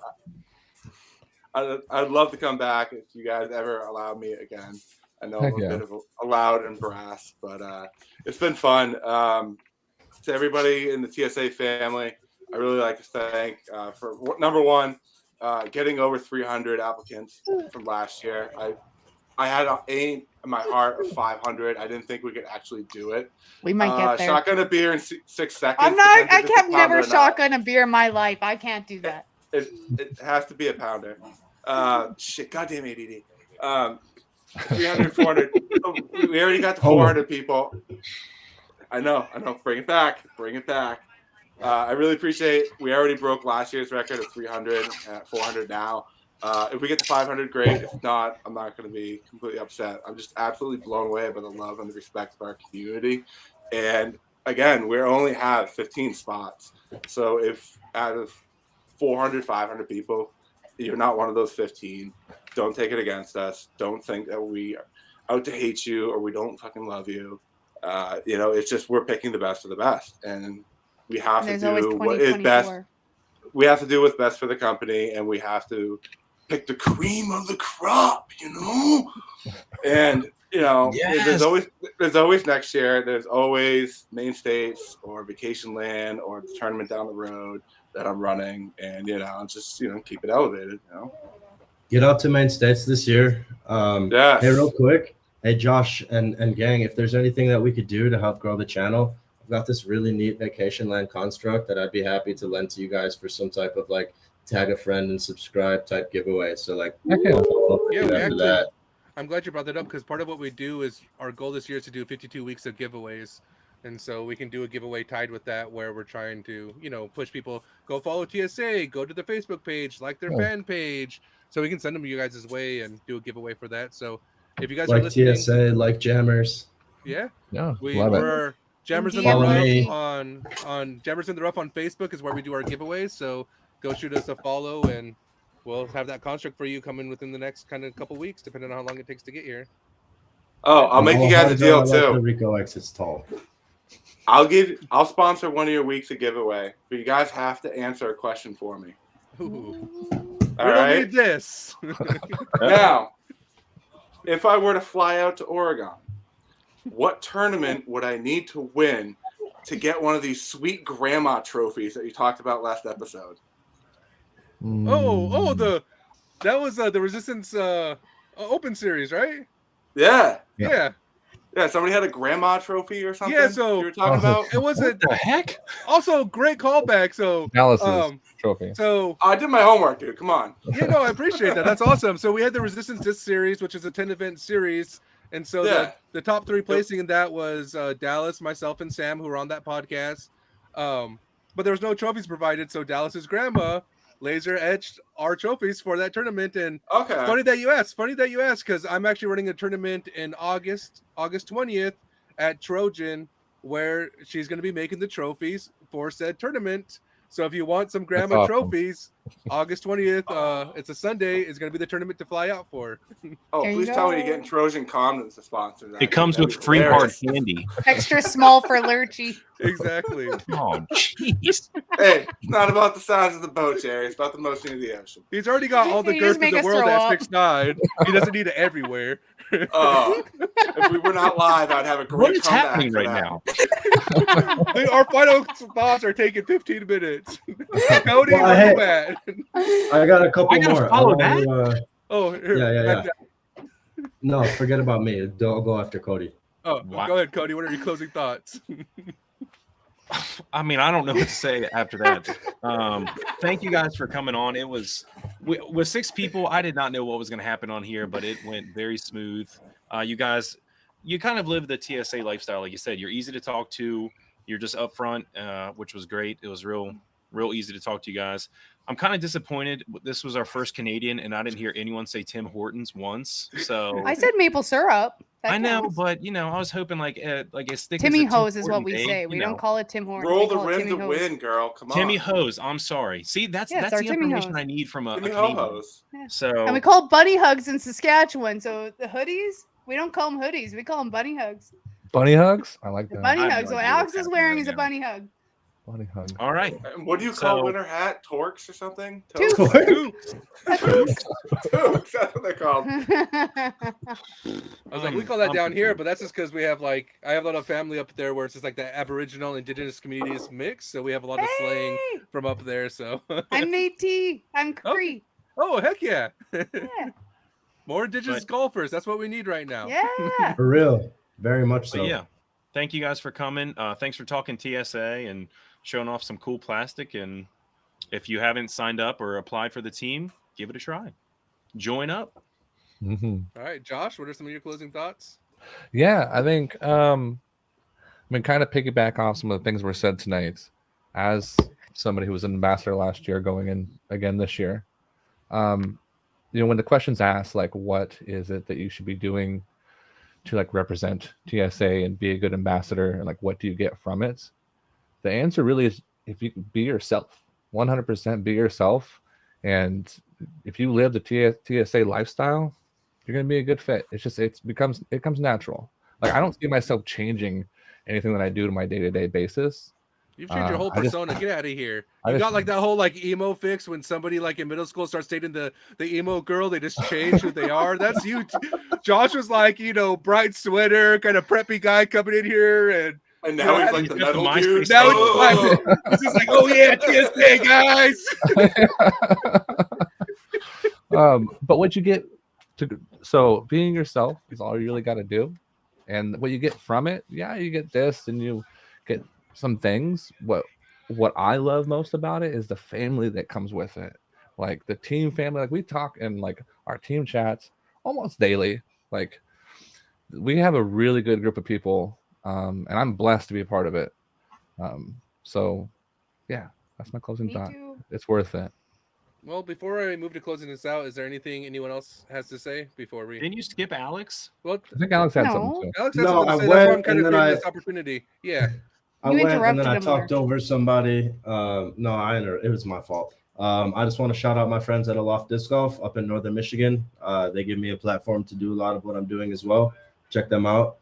I'd love to come back if you guys ever allow me again. I know Heck I'm a yeah. bit of a loud and brass, but it's been fun. To everybody in the TSA family, I really like to thank for number one, getting over 300 applicants from last year. I had an aim in my heart of 500. I didn't think we could actually do it. We might get there. Shotgun a beer in 6 seconds. I'm not. depends I if it's a have never pounder or not. shotgun a beer in my life. I can't do that. It has to be a pounder. Shit, goddamn ADD. 300, 400. We already got to 400 people. I know. Bring it back. I really appreciate. We already broke last year's record of 300 at 400 now. If we get to 500, great. If not, I'm not going to be completely upset. I'm just absolutely blown away by the love and the respect of our community. And again, we only have 15 spots. So if out of 400, 500 people, you're not one of those 15, don't take it against us. Don't think that we are out to hate you or we don't fucking love you. It's just we're picking the best of the best. And we have to do what is best. We have to do what's best for the company, and we have to pick the cream of the crop, And Yes. there's always next year. There's always main states or vacation land or the tournament down the road that I'm running, and just keep it elevated. Get out to main states this year. Yes. Hey, real quick. Hey, Josh and gang, if there's anything that we could do to help grow the channel, I've got this really neat vacation land construct that I'd be happy to lend to you guys for some type of like tag a friend and subscribe type giveaway. So like, I'm glad you brought that up because part of what we do is our goal this year is to do 52 weeks of giveaways. And so we can do a giveaway tied with that where we're trying to, push people, go follow TSA, go to the Facebook page, like their fan page. So we can send them you guys' way and do a giveaway for that. So if you guys like are listening, TSA, like Jammers. Yeah. Yeah. We're Jammers in the Follow Rough me. on Jammers in the Rough on Facebook is where we do our giveaways. So go shoot us a follow and we'll have that construct for you coming within the next kind of couple weeks, depending on how long it takes to get here. Oh, I'll make you guys a deal too. The Rico exits tall. I'll sponsor one of your weeks of giveaway, but you guys have to answer a question for me. Ooh. All We don't right. need this. Now, if I were to fly out to Oregon, what tournament would I need to win to get one of these sweet grandma trophies that you talked about last episode? That was the Resistance Open Series, right? Yeah. Yeah. Yeah, somebody had a grandma trophy or something. Yeah, so you were talking about. It wasn't What the heck? also great callback. So Dallas's trophy. So I did my homework, dude. Come on. yeah, no, I appreciate that. That's awesome. So we had the Resistance Disc Series, which is a 10-event series, and so Yeah. the top three placing in that was Dallas, myself, and Sam, who were on that podcast. But there was no trophies provided, so Dallas's grandma laser etched our trophies for that tournament. And Okay. funny that you asked, because I'm actually running a tournament in August 20th at Trojan, where she's going to be making the trophies for said tournament. So if you want some grandma awesome. trophies, August 20th, it's a Sunday, is going to be the tournament to fly out for. Oh, There you please tell me go. you're getting Trojan Condoms to sponsor that. It comes That'd with be free hard hilarious. candy. Extra small for Lurchy. Exactly. Oh, jeez. Hey, it's not about the size of the boat, Jerry. It's about the motion of the ocean. He's already got all the You girth just in make the us world throw at up. 6'9". He doesn't need it everywhere. If we were not live, I'd have a great What is comeback happening for right that. now? Our final spots are taking 15 minutes. Cody, Well, where hey. you at? I got a couple I gotta more. follow I want to, Oh, here. Yeah. no, forget about me. Don't go after Cody. Oh, Wow. go ahead, Cody. What are your closing thoughts? I mean, I don't know what to say after that. Thank you guys for coming on. It was with 6 people. I did not know what was going to happen on here, but it went very smooth. You guys, you kind of live the TSA lifestyle, like you said. You're easy to talk to. You're just upfront, which was great. It was real easy to talk to you guys. I'm kind of disappointed. This was our first Canadian, and I didn't hear anyone say Tim Hortons once. So I said maple syrup. That I know, counts. but I was hoping like a stick. Timmy as a Tim Hose is what Horton we egg, say. We don't call it Tim Hortons. Roll we the call it rim Timmy to Hose. win, girl. Come on. Timmy Hose. I'm sorry. See, that's Yeah, it's that's our the Timmy information Hose. I need from a Timmy Canadian. Ho-Hos. So And we call it bunny hugs in Saskatchewan. So the hoodies, we don't call them hoodies. We call them bunny hugs. Bunny hugs? I like The that. bunny I have hugs. no What idea Alex what's is wearing happening is a right bunny hug. Body hug. All right. What do you call So- winter hat? Torques or something? Toques. Toques. Toques. That's what they're called. I was like, we call that down here, but that's just because we have like I have a lot of family up there where it's just like the Aboriginal indigenous communities mix, so we have a lot of slang Hey, from up there. So I'm Métis. I'm Cree. oh heck yeah, Yeah. more indigenous golfers. That's what we need right now. Yeah. For real. Very much so. But yeah, thank you guys for coming. Thanks for talking TSA and showing off some cool plastic. And if you haven't signed up or applied for the team, give it a try. Join up. Mhm. All right, Josh, what are some of your closing thoughts? Yeah, I think I mean, kind of piggyback off some of the things were said tonight. As somebody who was an ambassador last year, going in again this year, you know, when the question's asked, like, what is it that you should be doing to like represent TSA and be a good ambassador, and like, what do you get from it? The answer really is if you be yourself, 100% be yourself, and if you live the TSA lifestyle, you're gonna be a good fit. It's just it comes natural. Like I don't see myself changing anything that I do to my day-to-day basis. You've changed your whole I just- persona. Get out of here. I You just- got like that whole like emo fix when somebody like in middle school starts dating the emo girl, they just change who they are. That's you. Josh was like, you know, bright sweater, kind of preppy guy coming in here, and And now Yeah, he's like he's the got the metal MySpace dude. now Oh. he's just like, oh yeah, TSA guys. But what you get so being yourself is all you really got to do, and what you get from it, yeah, you get this and you get some things. What I love most about it is the family that comes with it, like the team family. Like we talk in like our team chats almost daily. Like we have a really good group of people, and I'm blessed to be a part of it. So yeah, that's my closing Me thought. too. It's worth it. Well, before I move to closing this out, is there anything anyone else has to say before we? Didn't you skip Alex? Well, I think Alex had No. something too. Alex has No, something to I say. That's why I'm went, kind of and then giving I- this opportunity. Yeah. I You went and interrupted then I him, talked Mark. over somebody. It was my fault. I just want to shout out my friends at Aloft Disc Golf up in Northern Michigan. They give me a platform to do a lot of what I'm doing as well. Check them out.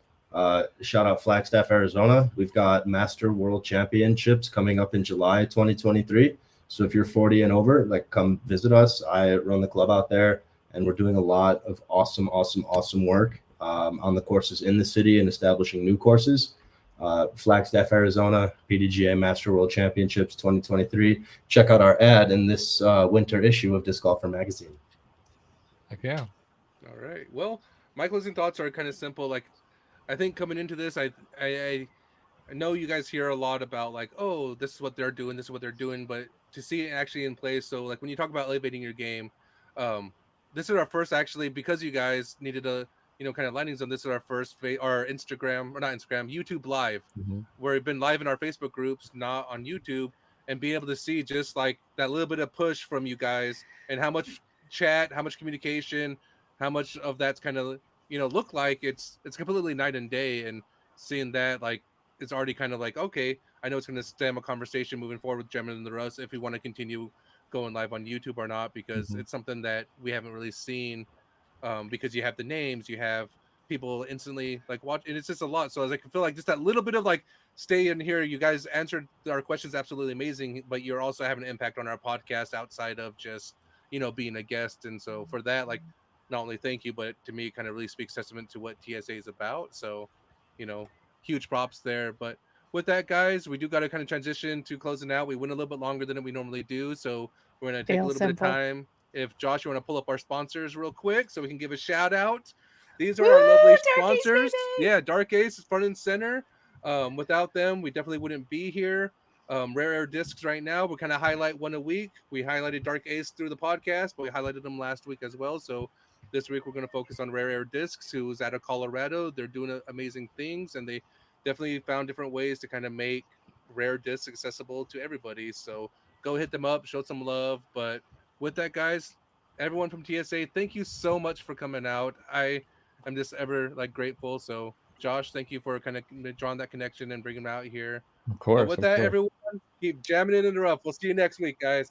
Shout out Flagstaff, Arizona. We've got Master World Championships coming up in July 2023. So if you're 40 and over, like come visit us. I run the club out there, and we're doing a lot of awesome work on the courses in the city and establishing new courses. Flagstaff, Arizona, PDGA Master World Championships 2023. Check out our ad in this winter issue of Disc Golfer magazine. Like yeah. All right. Well, my closing thoughts are kind of simple. Like, I think coming into this, I know you guys hear a lot about like, oh, this is what they're doing, but to see it actually in place. So like when you talk about elevating your game, this is our first actually, because you guys needed a kind of landing zone. This is our first our YouTube live, where we've been live in our Facebook groups, not on YouTube, and be able to see just like that little bit of push from you guys and how much chat, how much communication, how much of that's kind of look like it's completely night and day. And seeing that, like, it's already kind of like, okay, I know it's going to stem a conversation moving forward with Gemma and the Russ if we want to continue going live on YouTube or not, because it's something that we haven't really seen, because you have the names, you have people instantly like watch, and it's just a lot. So I was like, I feel like just that little bit of like, stay in here, you guys answered our questions absolutely amazing, but you're also having an impact on our podcast outside of just being a guest. And so for that, like, not only thank you, but to me it kind of really speaks testament to what TSA is about. So huge props there. But with that, guys, we do got to kind of transition to closing out. We went a little bit longer than we normally do, so we're going to take a little bit of time. If Josh, you want to pull up our sponsors real quick so we can give a shout out. These are our lovely Dark Ace, sponsors. baby! Yeah, Dark Ace is front and center. Without them, we definitely wouldn't be here. Rare Air Discs right now, we kind of highlight one a week. We highlighted Dark Ace through the podcast, but we highlighted them last week as well. So this week we're going to focus on Rare Air Discs, who's out of Colorado. They're doing amazing things, and they definitely found different ways to kind of make rare discs accessible to everybody. So go hit them up, show some love. But with that, guys, everyone from TSA, thank you so much for coming out. I am just ever like grateful. So Josh, thank you for kind of drawing that connection and bringing them out here. Of course. But with of that, course. everyone, keep jamming it in the rough. We'll see you next week, guys.